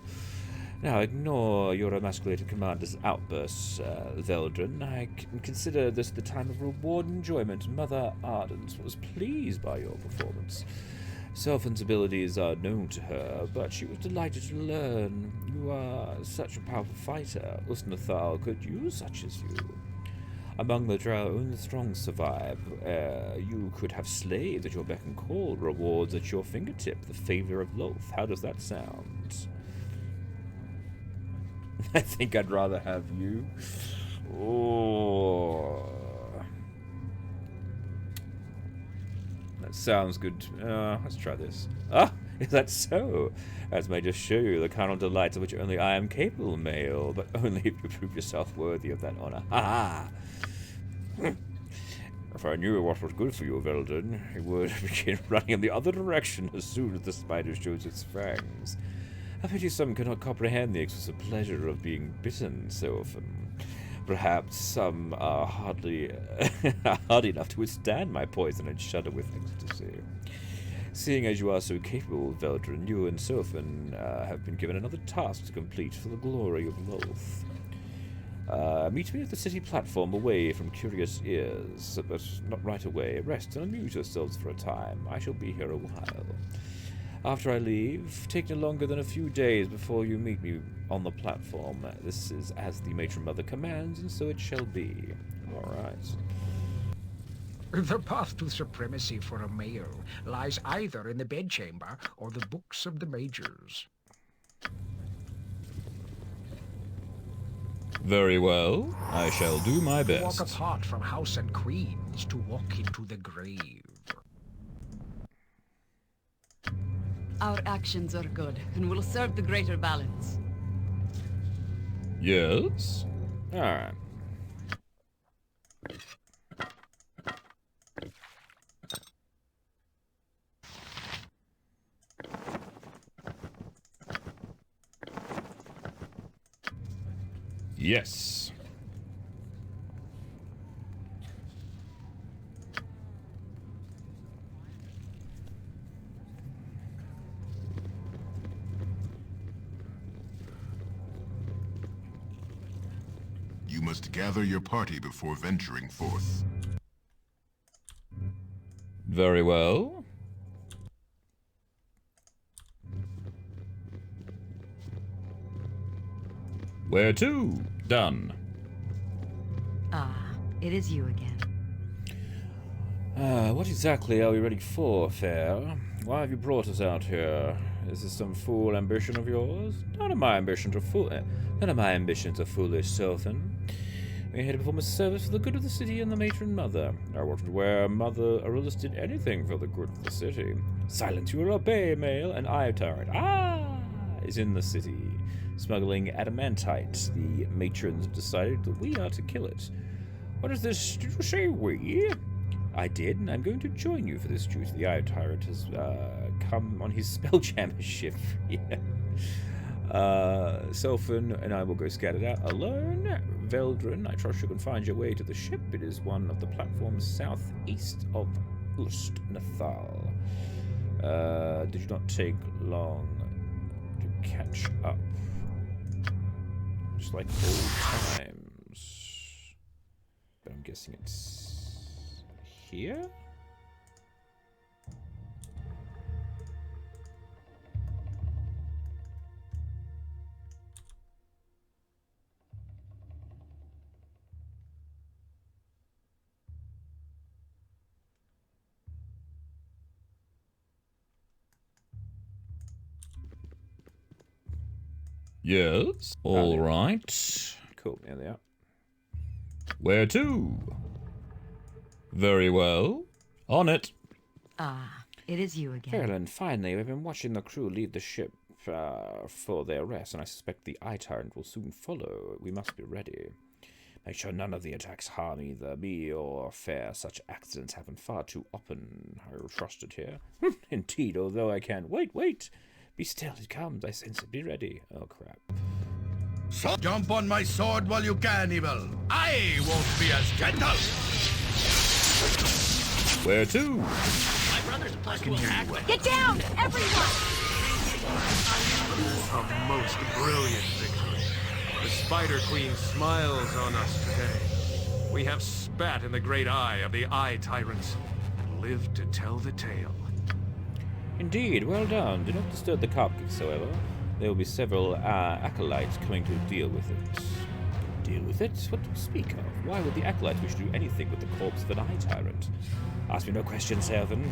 Now, ignore your emasculated commander's outbursts, Veldrin. I consider this the time of reward and enjoyment. Mother Ardent was pleased by your performance. Sylvan's abilities are known to her, but she was delighted to learn. You are such a powerful fighter. Ustnathal could use such as you. Among the Drow, only the strong survive. You could have slaves at your beck and call, rewards at your fingertip, the favor of Loth. How does that sound? I think I'd rather have you. Oh. That sounds good. Let's try this. Ah, is that so? As may just show you the carnal delights of which only I am capable, male, but only if you prove yourself worthy of that honor. Ha ha! If I knew what was good for you, Veldon, you would begin running in the other direction as soon as the spider shows its fangs. I pity some cannot comprehend the exclusive pleasure of being bitten so often. Perhaps some are hardly hard enough to withstand my poison and shudder with ecstasy. Seeing as you are so capable, Veldrin, you and Sophin have been given another task to complete for the glory of Loth. Meet me at the city platform away from curious ears, but not right away. Rest and amuse yourselves for a time. I shall be here a while. After I leave, take no longer than a few days before you meet me on the platform. This is as the matron mother commands, and so it shall be. All right. The path to supremacy for a male lies either in the bedchamber or the books of the majors. Very well. I shall do my To walk best. apart from house and queen is to walk into the grave. Our actions are good, and will serve the greater balance. Yes? All right. Yes. You must gather your party before venturing forth. Very well. Where to? Done. Ah, it is you again. What exactly are we ready for, Fair? Why have you brought us out here? Is this some fool ambition of yours? None of my ambitions are foolish, Sothan. We're here to perform a service for the good of the city and the matron mother. I wasn't aware Mother Aurelius did anything for the good of the city. Silence, you will obey, male, and I, tyrant. Is in the city. Smuggling adamantite. The matrons have decided that we are to kill it. What is this? Did you say we? I did, and I'm going to join you for this duty. The Eye Tyrant has come on his spelljammer ship. Yeah. Sophin and I will go scattered out alone. Veldrin, I trust you can find your way to the ship. It is one of the platforms southeast of Ust Nathal. Did you not take long to catch up? Just like old times. But I'm guessing it's here? Yes. All right. Cool, there they are. Where to? Very well. On it. Ah, it is you again. Fairland, finally, we've been watching the crew leave the ship for their rest, and I suspect the Eye Tyrant will soon follow. We must be ready. Make sure none of the attacks harm either me or Fair. Such accidents happen far too often. I trust it here. Indeed, although I can't. Wait! Be still, it comes. I sense it. Be ready. Oh, crap. So jump on my sword while you can, evil. I won't be as gentle. Where to? My brother's a plus will tackle. Get down, everyone! A most brilliant victory. The Spider Queen smiles on us today. We have spat in the great eye of the Eye Tyrants and lived to tell the tale. Indeed, well done. Do not disturb the cupcakes, however. There will be several acolytes coming to deal with it. deal with it. What do you speak of? Why would the acolytes wish to do anything with the corpse of an eye tyrant? Ask me no questions, Servant.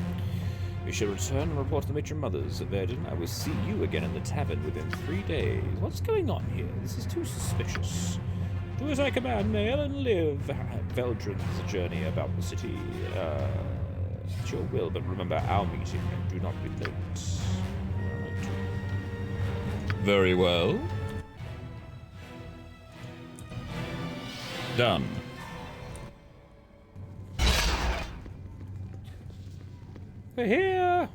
We shall return and report to the matron mothers. Verdun, I will see you again in the tavern within 3 days. What's going on here? This is too suspicious. Do as I command, Mail, and live Veldrin's journey about the city. At your will, but remember our meeting and do not be late. Right. Very well. Done. We're here!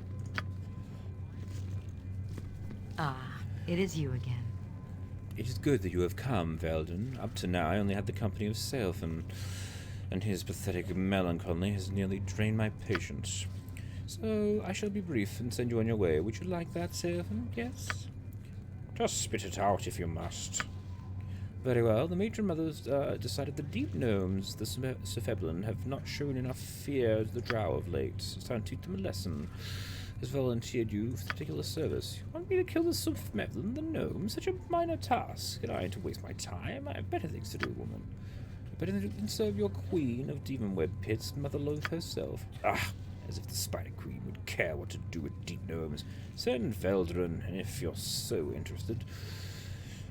Ah, it is you again. It is good that you have come, Veldun. Up to now, I only had the company of Self, and his pathetic melancholy has nearly drained my patience. So, I shall be brief and send you on your way. Would you like that, Servant? Yes? Just spit it out if you must. Very well. The matron mothers decided the deep gnomes, the Sefeblin, have not shown enough fear of the Drow of late. It's time to teach them a lesson. Has volunteered you for particular service. You want me to kill the Sefeblin, the gnome? Such a minor task. And I ain't to waste my time. I have better things to do, woman. Better than serve your queen of demon web pits, Mother Loath herself. Ah, as if the Spider Queen would care what to do with deep gnomes. Send Veldrin, if you're so interested.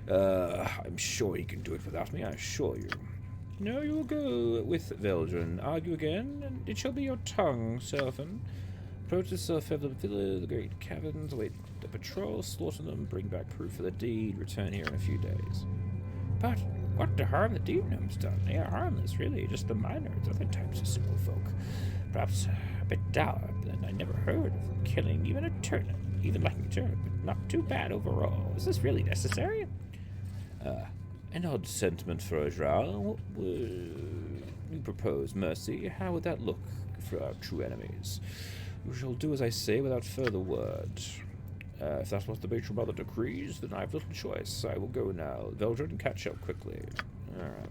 I'm sure he can do it without me, I assure you. No, you will go with Veldrin. Argue again, and it shall be your tongue, Serphin. Approach the Sefeblin Villa, the great caverns, await the patrol, slaughter them, bring back proof of the deed, return here in a few days. But what the harm the deep gnomes done? They are harmless, really, just the minors, other types of simple folk. Perhaps a bit dour, but I never heard of killing even a turnip, even liking a turnip, but not too bad overall. Is this really necessary? An odd sentiment for a Drow. What would you propose, Mercy? How would that look for our true enemies? You shall do as I say without further word. If that's what the matron mother decrees, then I have little choice. I will go now. Veldrin, catch up quickly. Alright.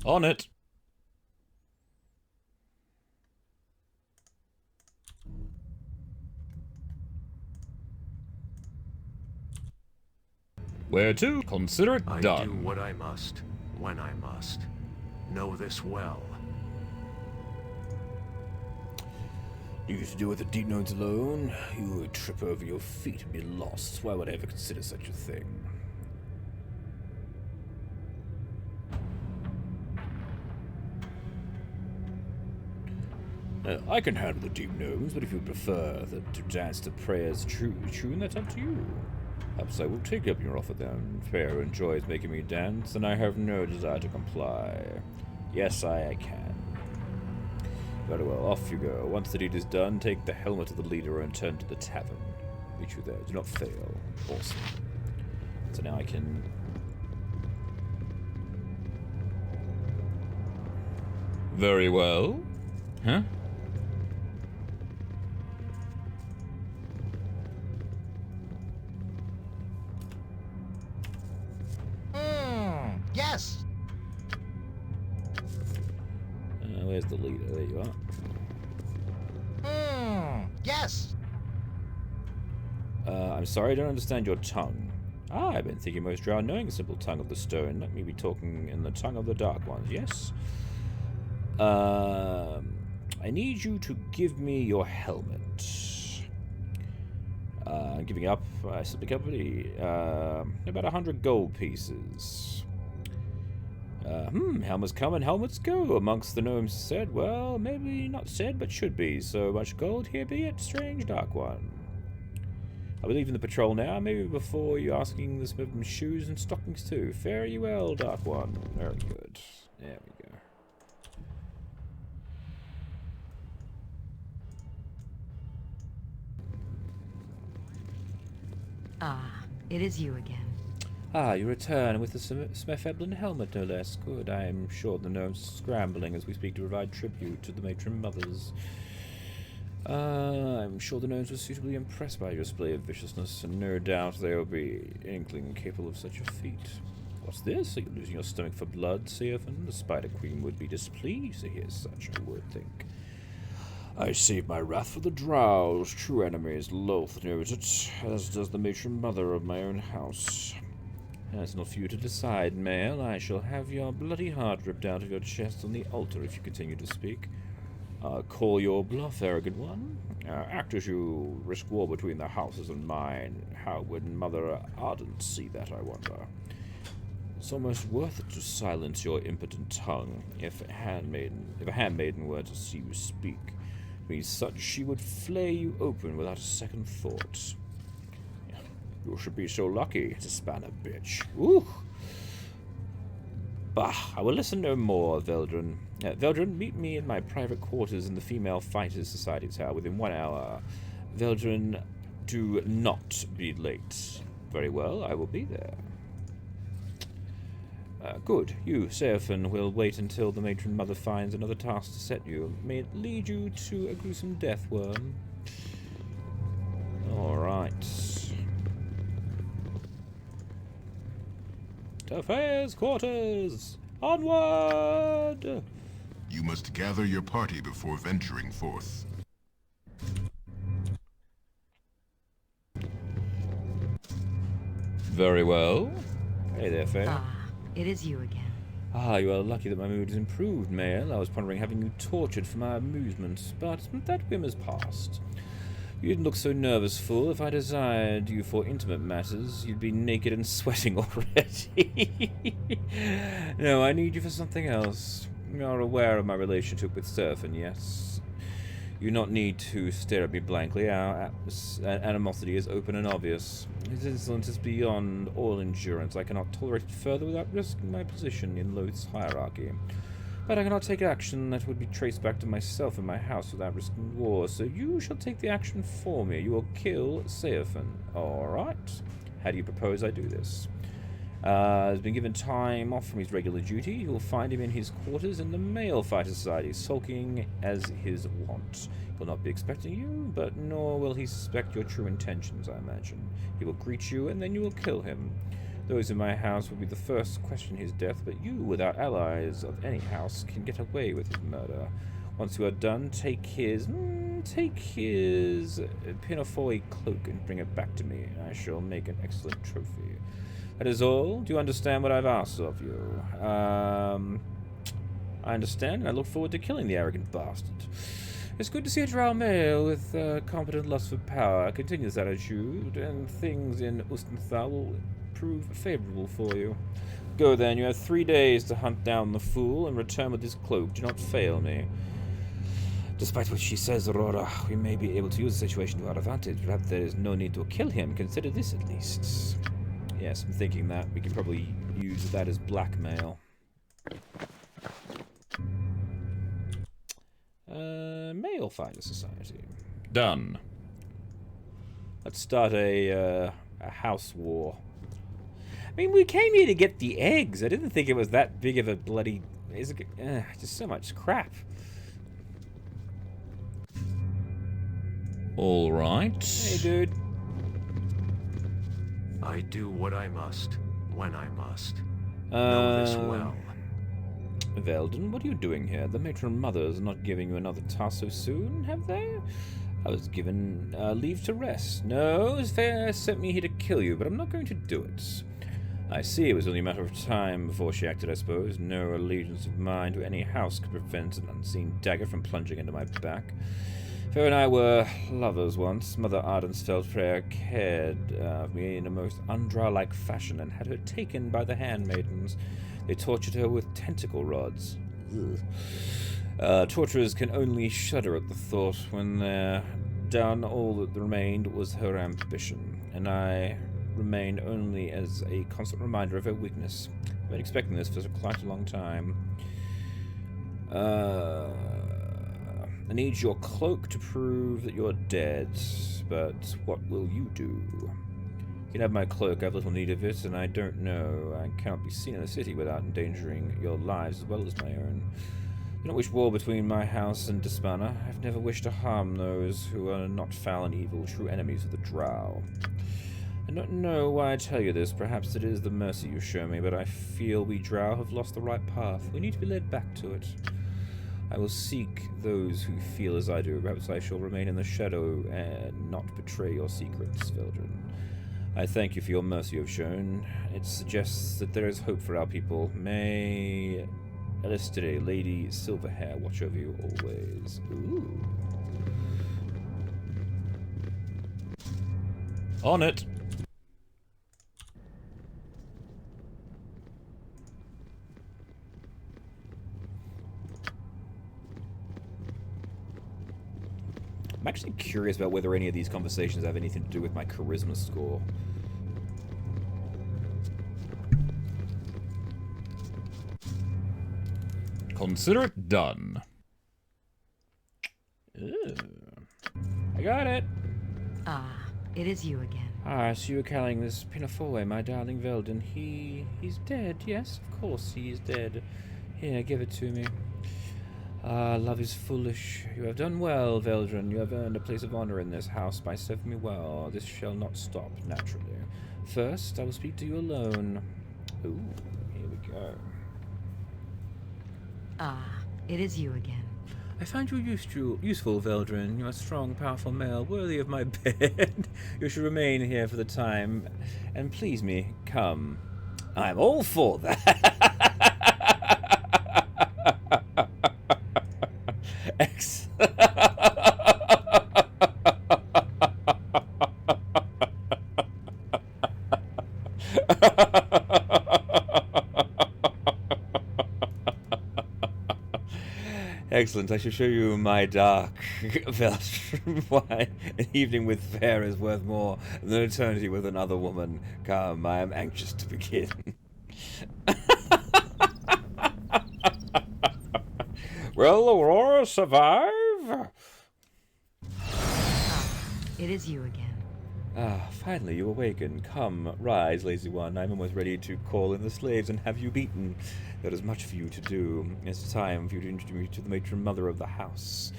On it. Where to? Consider it I done. do what I must, when I must. Know this well. You to do with the deep nodes alone? You would trip over your feet and be lost. Why would I ever consider such a thing? I can handle the deep gnomes, but if you prefer to dance to prayers tune, that's up to you. Perhaps I will take up your offer then. If Pharaoh enjoys making me dance, then I have no desire to comply. Yes, I can. Very well, off you go. Once the deed is done, take the helmet of the leader and turn to the tavern. Meet you there. Do not fail. Awesome. So now I can... Very well. Huh? Yes. Where's the leader? There you are. Yes. I'm sorry, I don't understand your tongue. Ah, I've been thinking most Drow knowing the simple tongue of the stone. Let me be talking in the tongue of the Dark Ones, yes? I need you to give me your helmet. I'm giving up. I simply company. About 100 gold pieces. Helmets come and helmets go. Amongst the gnomes said, well, maybe not said, but should be. So much gold, here be it, strange Dark One. I believe in the patrol now, maybe before you asking this of shoes and stockings too. Fare you well, Dark One. Very good. There we go. Ah, it is you again. Ah, you return with the Sefeblin helmet, no less. Good. I am sure the gnomes are scrambling as we speak to provide tribute to the matron mothers. I'm sure the gnomes were suitably impressed by your display of viciousness, and no doubt they will be inkling capable of such a feat. What's this? Are you losing your stomach for blood, Seofan? The Spider Queen would be displeased to hear such, I would think. I save my wrath for the Drows, true enemies, loath knows it, as does the matron mother of my own house. That's not for you to decide, male. I shall have your bloody heart ripped out of your chest on the altar if you continue to speak. Call your bluff, arrogant one. Act as you risk war between the houses and mine. How would Mother Ardent see that, I wonder? It's almost worth it to silence your impotent tongue. If a handmaiden were to see you speak, be such she would flay you open without a second thought. You should be so lucky to span a bitch. Ooh! Bah, I will listen no more, Veldrin. Veldrin, meet me in my private quarters in the Female Fighters Society Tower within 1 hour. Veldrin, do not be late. Very well, I will be there. Good. You, Seofan, will wait until the matron mother finds another task to set you. May it lead you to a gruesome death, worm. Alright. Affairs quarters! Onward! You must gather your party before venturing forth. Very well. Hey there, Fair. Ah, it is you again. Ah, you are lucky that my mood has improved, Mael. I was pondering having you tortured for my amusement, but that whim has passed. You didn't look so nervous, fool. If I desired you for intimate matters, you'd be naked and sweating already. No, I need you for something else. You are aware of my relationship with Seofan, yes? You not need to stare at me blankly. Our animosity is open and obvious. His insolence is beyond all endurance. I cannot tolerate it further without risking my position in Loth's hierarchy. But I cannot take action that would be traced back to myself and my house without risking war, so you shall take the action for me. You will kill Seofan. Alright. How do you propose I do this? Has been given time off from his regular duty. You will find him in his quarters in the Male Fighter Society, sulking as his wont. He will not be expecting you, but nor will he suspect your true intentions, I imagine. He will greet you, and then you will kill him. Those in my house will be the first to question his death, but you, without allies of any house, can get away with his murder. Once you are done, take his pinafore cloak and bring it back to me. I shall make an excellent trophy. That is all. Do you understand what I've asked of you? I understand, and I look forward to killing the arrogant bastard. It's good to see a Drow male with competent lust for power. Continue this attitude, and things in Ustenthal will prove favorable for you. Go then. You have 3 days to hunt down the fool and return with his cloak. Do not fail me. Despite what she says, Aurora, we may be able to use the situation to our advantage. Perhaps there is no need to kill him. Consider this at least. Yes, I'm thinking that. We can probably use that as blackmail. Male Fighter Society. Done. Let's start a house war. I mean, we came here to get the eggs. I didn't think it was that big of a bloody... just so much crap. Alright. Hey, dude. I do what I must, when I must. Know this well. Veldin, what are you doing here? The matron mothers are not giving you another task so soon, have they? I was given leave to rest. No, Fair sent me here to kill you, but I'm not going to do it. I see, it was only a matter of time before she acted, I suppose. No allegiance of mine to any house could prevent an unseen dagger from plunging into my back. Fair and I were lovers once. Mother Ardensfeld cared of me in a most undrow-like fashion and had her taken by the handmaidens. They tortured her with tentacle rods. Torturers can only shudder at the thought. When they're done, all that remained was her ambition, and I remained only as a constant reminder of her weakness. I've been expecting this for quite a long time. I need your cloak to prove that you're dead, but what will you do? You can have my cloak, I have little need of it, and I don't know. I cannot be seen in the city without endangering your lives as well as my own. I don't wish war between my house and Despanna. I've never wished to harm those who are not foul and evil, true enemies of the Drow. I don't know why I tell you this. Perhaps it is the mercy you show me, but I feel we Drow have lost the right path. We need to be led back to it. I will seek those who feel as I do. Perhaps I shall remain in the shadow and not betray your secrets, Veldrin. I thank you for your mercy you have shown. It suggests that there is hope for our people. May Elistire, Lady Silverhair, watch over you always. Ooh. On it! I'm actually curious about whether any of these conversations have anything to do with my charisma score. Consider it done. Ooh. I got it! Ah, it is you again. Ah, so you were calling this Pinafore, my darling Veldin. He's dead, yes, of course he is dead. Here, give it to me. Ah, love is foolish. You have done well, Veldrin. You have earned a place of honor in this house by serving me well. This shall not stop, naturally. First, I will speak to you alone. Ooh, here we go. Ah, it is you again. I find you useful, Veldrin. You are a strong, powerful male, worthy of my bed. You should remain here for the time and please me. Come. I'm all for that. Excellent. Excellent. I shall show you my dark Veldrin. Why an evening with fair is worth more than an eternity with another woman. Come, I am anxious to begin. Will Aurora survive? It is you again. Ah, finally you awaken. Come, rise, lazy one. I'm almost ready to call in the slaves and have you beaten. There is much for you to do. It's time for you to introduce me to the matron mother of the house.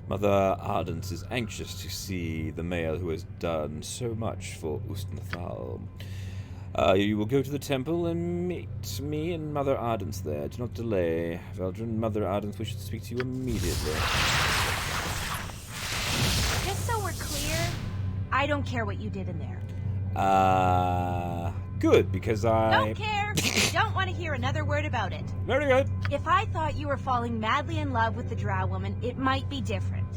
Mother Ardence is anxious to see the male who has done so much for Ustnathal. You will go to the temple and meet me and Mother Ardence there. Do not delay. Veldrin, Mother Ardence wishes to speak to you immediately. Just so we're clear, I don't care what you did in there. Good, because I... Don't care! Don't want to hear another word about it. Very good. If I thought you were falling madly in love with the Drow woman, it might be different.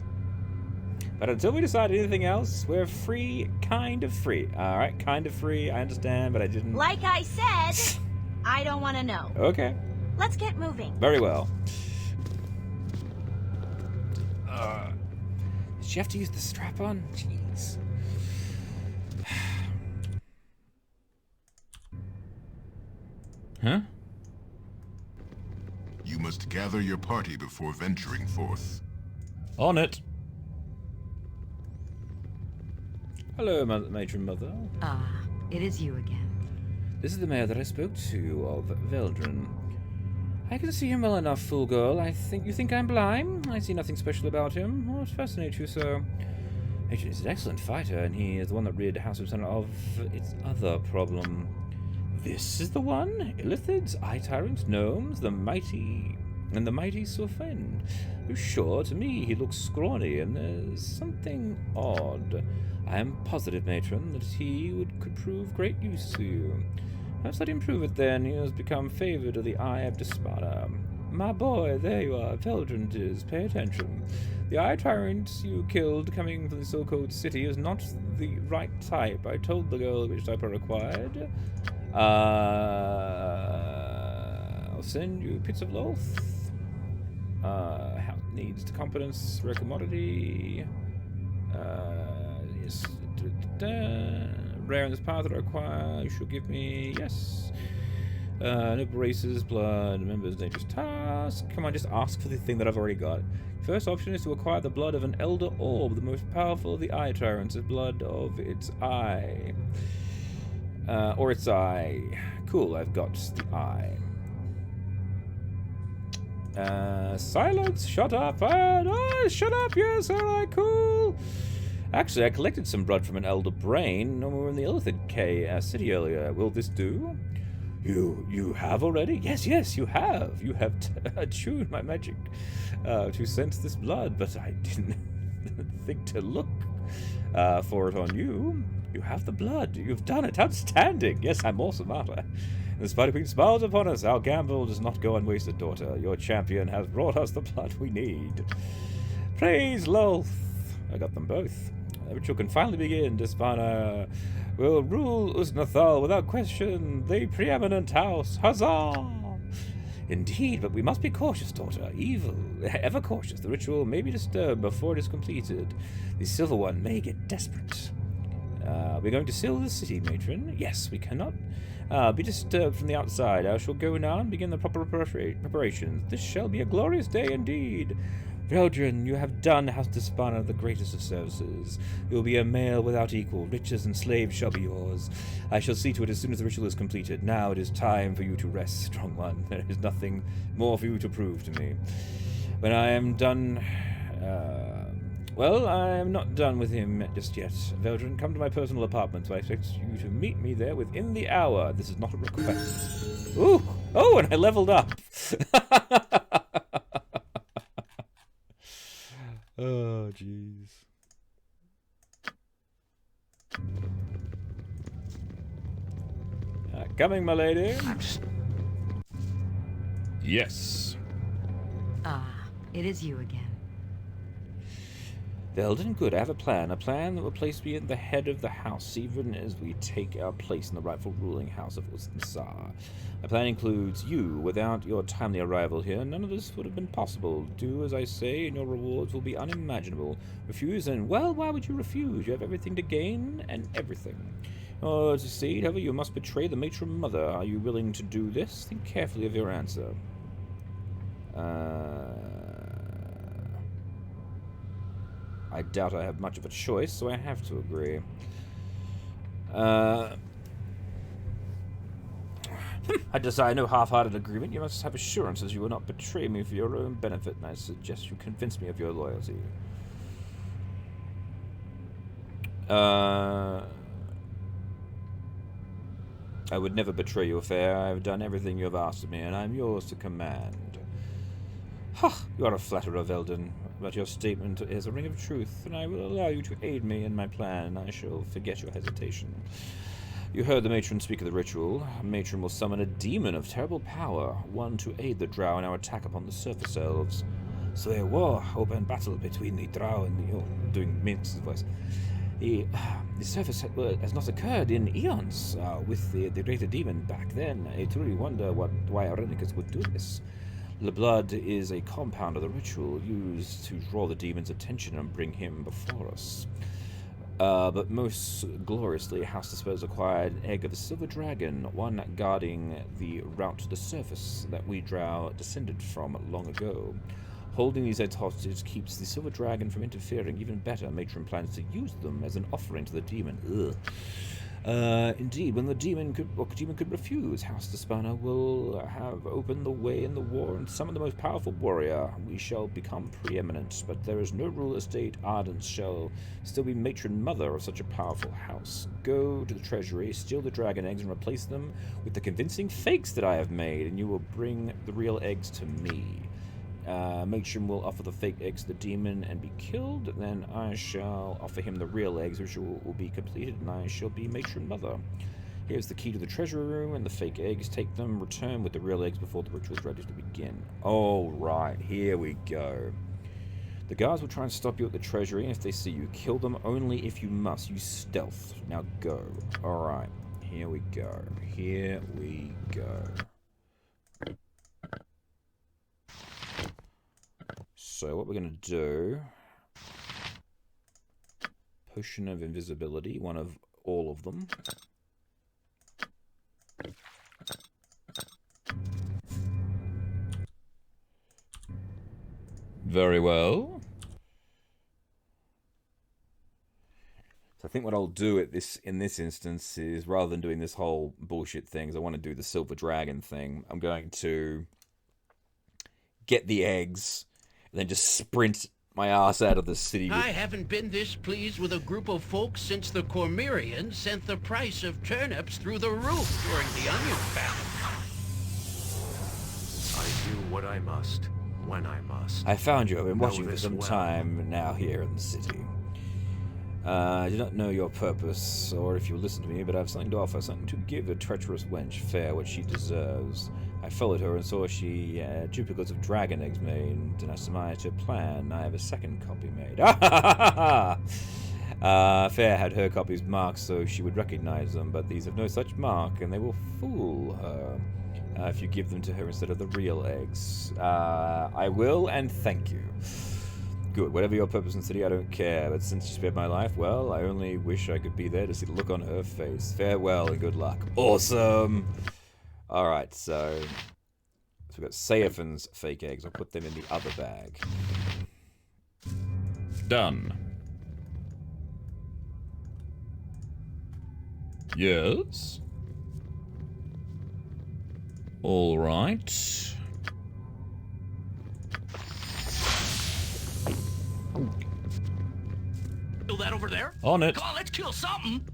But until we decide anything else, we're free, kind of free. Alright, kind of free, I understand, but I didn't... Like I said, I don't want to know. Okay. Let's get moving. Very well. Did she have to use the strap-on? Jeez. Huh? You must gather your party before venturing forth. On it. Hello, Matron Mother. Ah, it is you again. This is the mayor that I spoke to of Veldrin. I can see him well enough, fool girl. You think I'm blind? I see nothing special about him. What fascinates you so? Actually, he's an excellent fighter, and he is the one that rid House of Sun of its other problem. This is the one? Illithids, eye tyrants, gnomes, the mighty Surfen. Oh, sure, to me he looks scrawny, and there's something odd. I am positive, matron, that he could prove great use to you. Perhaps let him prove it then. He has become favored of the Eye of Despada. My boy, there you are. Veldrin is. Pay attention. The eye tyrant you killed coming from the so-called city is not the right type. I told the girl which type I required. I'll send you Pits of Loath. How needs to competence, rare commodity. Yes. Rare in this path that I require. You should give me. Yes. Noble races, blood, members, dangerous task. Come on, just ask for the thing that I've already got. First option is to acquire the blood of an elder orb, the most powerful of the eye tyrants, the blood of its eye. Or its eye. Cool, I've got the eye. Silence! Shut up! Shut up! Yes, alright, cool! Actually, I collected some blood from an elder brain when we were in the Illithid city earlier. Will this do? You have already? Yes, you have. You have attuned my magic to sense this blood, but I didn't think to look for it on you. You have the blood. You've done it. Outstanding. Yes, I'm more smarter. The Spider Queen smiles upon us. Our gamble does not go unwasted, daughter. Your champion has brought us the blood we need. Praise Lolth. I got them both. The ritual can finally begin. Despana will rule Uznathal without question. The preeminent house. Huzzah! Indeed, but we must be cautious, daughter. Evil, ever cautious. The ritual may be disturbed before it is completed. The Silver One may get desperate. We're going to seal the city, matron. Yes, we cannot be disturbed from the outside. I shall go now and begin the proper preparations. This shall be a glorious day indeed. Veldrin, you have done House Despana the greatest of services. You will be a male without equal. Riches and slaves shall be yours. I shall see to it as soon as the ritual is completed. Now it is time for you to rest, strong one. There is nothing more for you to prove to me. When I am done... well, I am not done with him just yet. Veldrin, come to my personal apartment. I expect you to meet me there within the hour. This is not a request. Ooh! Oh, and I leveled up! Oh, jeez. Coming, my lady. Yes. It is you again. Veldin, good. I have a plan that will place me at the head of the house, even as we take our place in the rightful ruling house of Uznathal. My plan includes you. Without your timely arrival here, none of this would have been possible. Do as I say, and your rewards will be unimaginable. Refuse, and, well, why would you refuse? You have everything to gain, and everything. To succeed, however, you must betray the matron mother. Are you willing to do this? Think carefully of your answer. I doubt I have much of a choice, so I have to agree. I desire no half-hearted agreement. You must have assurances you will not betray me for your own benefit, and I suggest you convince me of your loyalty. I would never betray your affair. I have done everything you have asked of me, and I am yours to command. Ha! You are a flatterer, Veldin, but your statement is a ring of truth, and I will allow you to aid me in my plan. I shall forget your hesitation. You heard the matron speak of the ritual. Matron will summon a demon of terrible power, one to aid the Drow in our attack upon the surface elves. So a war, open battle between the Drow and the... Oh, doing Minx's voice. The surface has not occurred in eons with the greater demon back then. I truly wonder why Irenicus would do this. The blood is a compound of the ritual used to draw the demon's attention and bring him before us. But most gloriously, House Despers acquired an egg of the silver dragon, one guarding the route to the surface that we Drow descended from long ago. Holding these eggs hostage keeps the silver dragon from interfering. Even better, Matron plans to use them as an offering to the demon. Indeed, when the demon could refuse, House Despana will have opened the way in the war and summon the most powerful warrior. We shall become preeminent, but there is no rule estate. Ardent shall still be matron mother of such a powerful house. Go to the treasury, steal the dragon eggs, and replace them with the convincing fakes that I have made, and you will bring the real eggs to me. Matron will offer the fake eggs to the demon and be killed. Then I shall offer him the real eggs, which will be completed, and I shall be matron mother. Here's the key to the treasure room and the fake eggs. Take them, return with the real eggs before the ritual is ready to begin. All right, here we go. The guards will try and stop you at the treasury, and if they see you, kill them only if you must. Use stealth. Now go. All right, here we go. Here we go. So what we're going to do, potion of invisibility, one of all of them. Very well. So I think what I'll do in this instance is, rather than doing this whole bullshit thing, I want to do the silver dragon thing. I'm going to get the eggs, and then just sprint my ass out of the city. I haven't been this pleased with a group of folks since the Cormyreans sent the price of turnips through the roof during the onion famine. I do what I must, when I must. I found you. I've been Know watching for this some well. time now here in the city. I do not know your purpose, or if you listen to me, but I have something to offer, something to give a treacherous wench fair what she deserves. I followed her and saw she had duplicates of dragon eggs made, and I surmised her plan. I have a second copy made. Fair had her copies marked so she would recognize them, but these have no such mark, and they will fool her if you give them to her instead of the real eggs. I will, and thank you. Good. Whatever your purpose in the city, I don't care. But since you spared my life, well, I only wish I could be there to see the look on her face. Farewell and good luck. Awesome! Alright, so we've got Saofin's fake eggs. I'll put them in the other bag. Done. Yes. All right. Kill that over there? On it. Come on, let's kill something!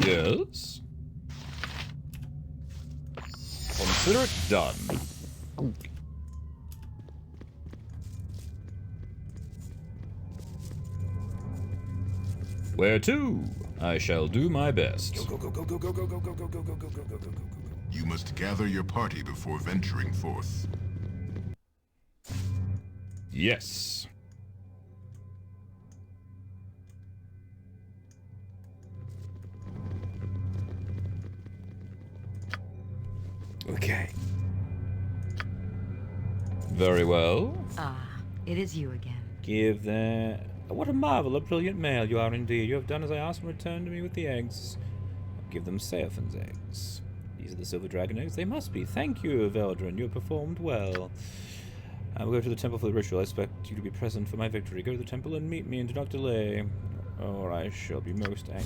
Yes. Consider it done. Where to? I shall do my best. You must gather your party before venturing forth. Yes. Okay. Very well. Ah, it is you again. Give that... What a marvel, a brilliant male you are indeed. You have done as I asked and returned to me with the eggs. Give them Saofin's eggs. These are the silver dragon eggs. They must be. Thank you, Veldrin. You have performed well. I will go to the temple for the ritual. I expect you to be present for my victory. Go to the temple and meet me and do not delay, or I shall be most angry.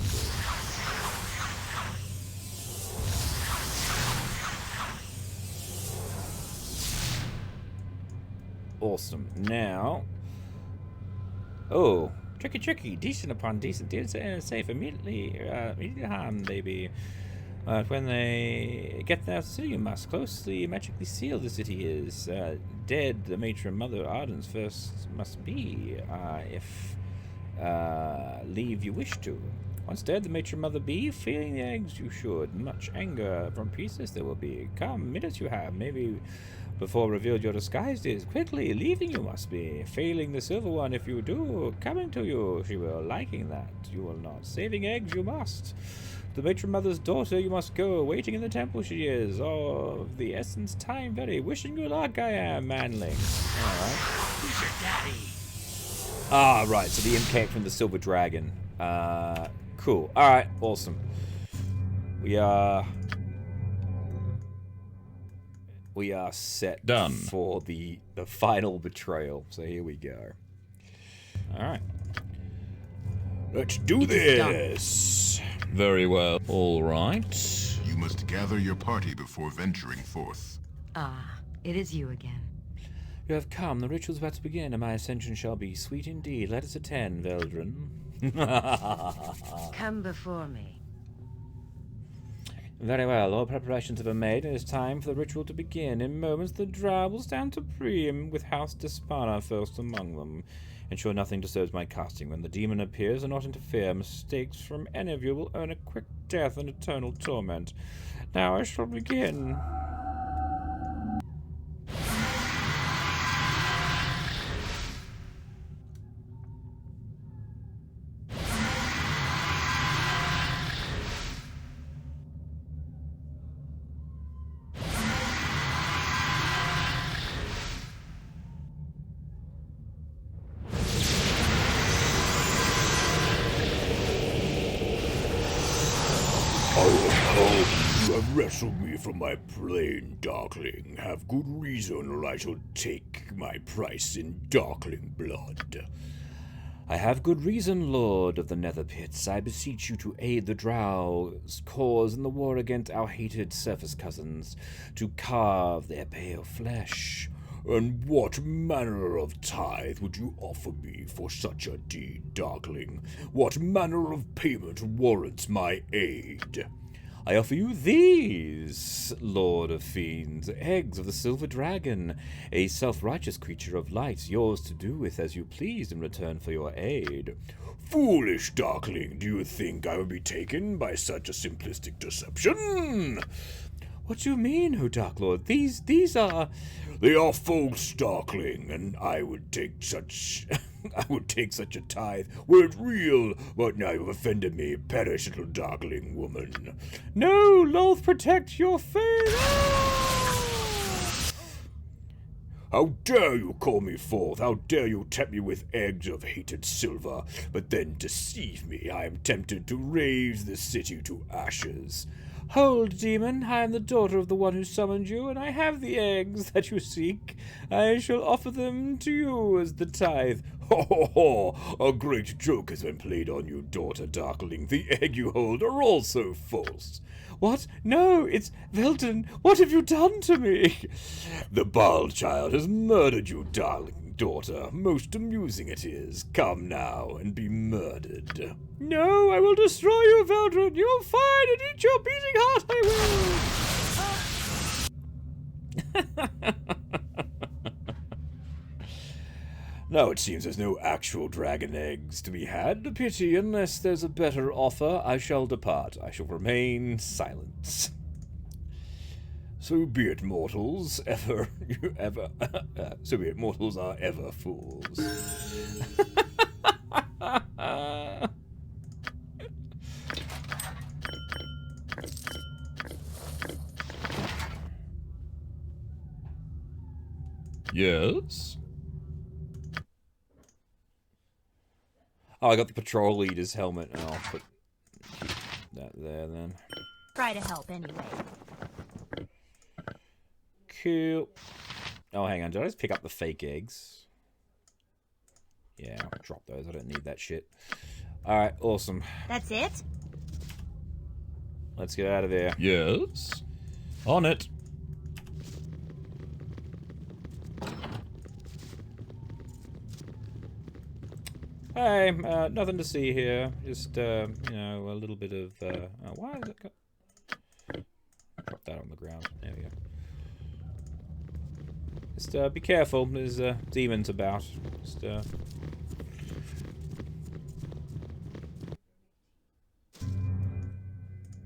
Awesome. Now... Oh, tricky. Decent upon decent. Deals safe. Immediately harm, baby. When they get there, the city you must closely, magically seal the city is. Dead, the matron mother Arden's first must be, if leave you wish to. Once dead, the matron mother be, feeling the eggs you should. Much anger from pieces there will be. Come, minutes you have, maybe before revealed your disguise is. Quickly, leaving you must be. Failing the silver one if you do. Coming to you, she will. Liking that, you will not. Saving eggs you must. The matron mother's daughter you must go. Waiting in the temple she is. Of the essence time very. Wishing you luck I am, manling. Alright. Who's your daddy? Ah, right, so the imp came from the silver dragon. Cool. Alright, awesome. We are set Done. for the final betrayal. So here we go. Alright. Let's do this! Very well. All right. You must gather your party before venturing forth. Ah, it is you again. You have come. The ritual's about to begin, and my ascension shall be sweet indeed. Let us attend, Veldrin. Come before me. Very well. All preparations have been made. It is time for the ritual to begin. In moments, the Drow will stand supreme, with House Despana first among them. Ensure nothing disturbs my casting. When the demon appears, do not interfere. Mistakes from any of you will earn a quick death and eternal torment. Now I shall begin. Oh, you have wrestled me from my plane, Darkling. Have good reason, or I shall take my price in Darkling blood. I have good reason, Lord of the Nether Pits. I beseech you to aid the Drow's cause in the war against our hated surface cousins, to carve their pale flesh. And what manner of tithe would you offer me for such a deed, Darkling? What manner of payment warrants my aid? I offer you these, Lord of Fiends, eggs of the Silver Dragon, a self-righteous creature of light, yours to do with as you pleased in return for your aid. Foolish Darkling, do you think I would be taken by such a simplistic deception? What do you mean, O Dark Lord? These are... They are false, Darkling, and I would take such... I would take such a tithe were it real, but now you've offended me. Perish, little Darkling woman. No, Loth, protect your faith! How dare you call me forth? How dare you tempt me with eggs of hated silver, but then deceive me? I am tempted to raise this city to ashes. Hold, demon, I am the daughter of the one who summoned you, and I have the eggs that you seek. I shall offer them to you as the tithe. Ho ho ho! A great joke has been played on you, daughter Darkling. The egg you hold are also false. What? No, it's Velden. What have you done to me? The Bald child has murdered you, darling daughter. Most amusing it is. Come now and be murdered. No, I will destroy you, Veldred. You'll find and eat your beating heart, I will. Now it seems there's no actual dragon eggs to be had. A pity. Unless there's a better offer, I shall depart. I shall remain silent. So be it, mortals. So be it, mortals are ever fools. Yes? Oh, I got the patrol leader's helmet, and I'll put that there then. Try to help anyway. Cool. Oh, hang on. Did I just pick up the fake eggs? Yeah, I'll drop those. I don't need that shit. Alright, awesome. That's it? Let's get out of there. Yes? On it. Hey, nothing to see here. Just, you know, a little bit of, oh, why is it drop that on the ground. There we go. Just, be careful. There's, demons about. Just,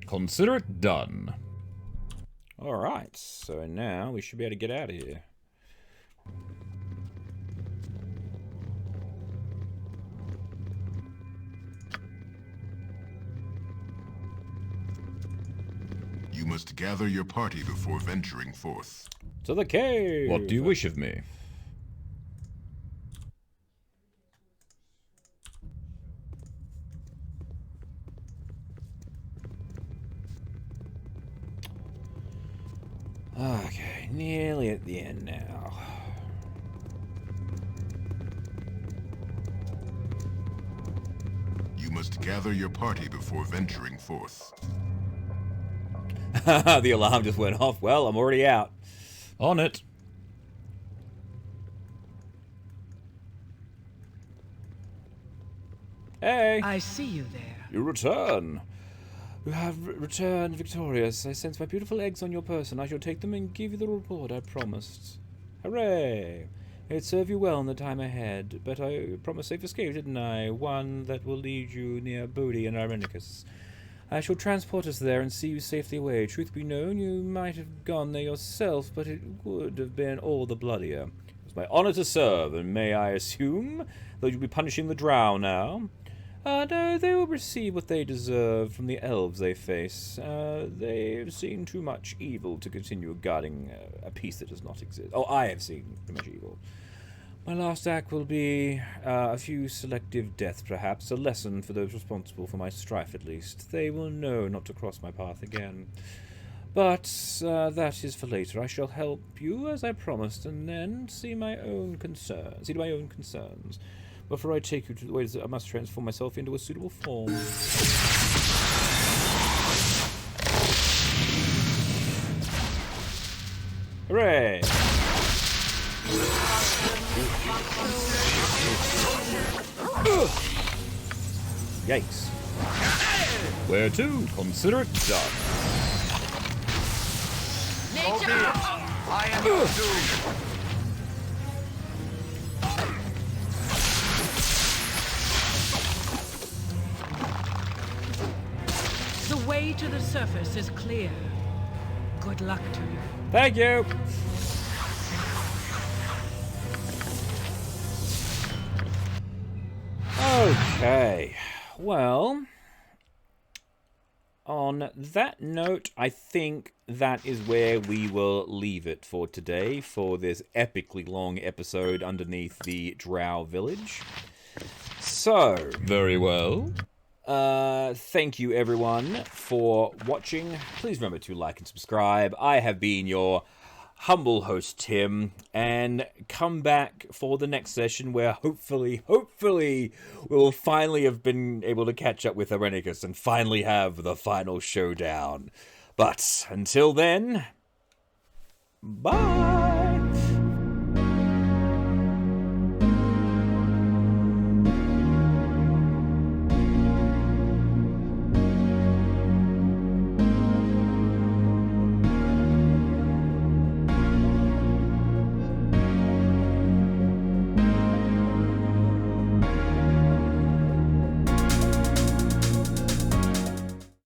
Consider it done. Alright, so now we should be able to get out of here. You must gather your party before venturing forth. To the cave! What do you wish of me? Okay, nearly at the end now. You must gather your party before venturing forth. The alarm just went off. Well, I'm already out. On it. Hey! I see you there. You return. You have returned victorious. I sense my beautiful eggs on your person. I shall take them and give you the reward I promised. Hooray! It serve you well in the time ahead, but I promised safe escape, didn't I? One that will lead you near Bodhi and Irenicus. I shall transport us there and see you safely away. Truth be known, you might have gone there yourself, but it would have been all the bloodier. It was my honor to serve, and may I assume that you'll be punishing the Drow now? No, they will receive what they deserve from the elves they face. They've seen too much evil to continue guarding a peace that does not exist. Oh, I have seen too much evil. My last act will be a few selective deaths, perhaps, a lesson for those responsible for my strife, at least. They will know not to cross my path again. But that is for later. I shall help you, as I promised, and then see to my own concerns. Before I take you to the ways that I must transform myself into a suitable form. Hooray! Yikes. Where to? Consider it done. I am your doom. The way to the surface is clear. Good luck to you. Thank you! Okay, well, on that note, I think that is where we will leave it for today, for this epically long episode underneath the Drow village. So, very well. Thank you everyone for watching. Please remember to like and subscribe. I have been your humble host, Tim, and come back for the next session where hopefully we'll finally have been able to catch up with Irenicus and finally have the final showdown. But until then, bye!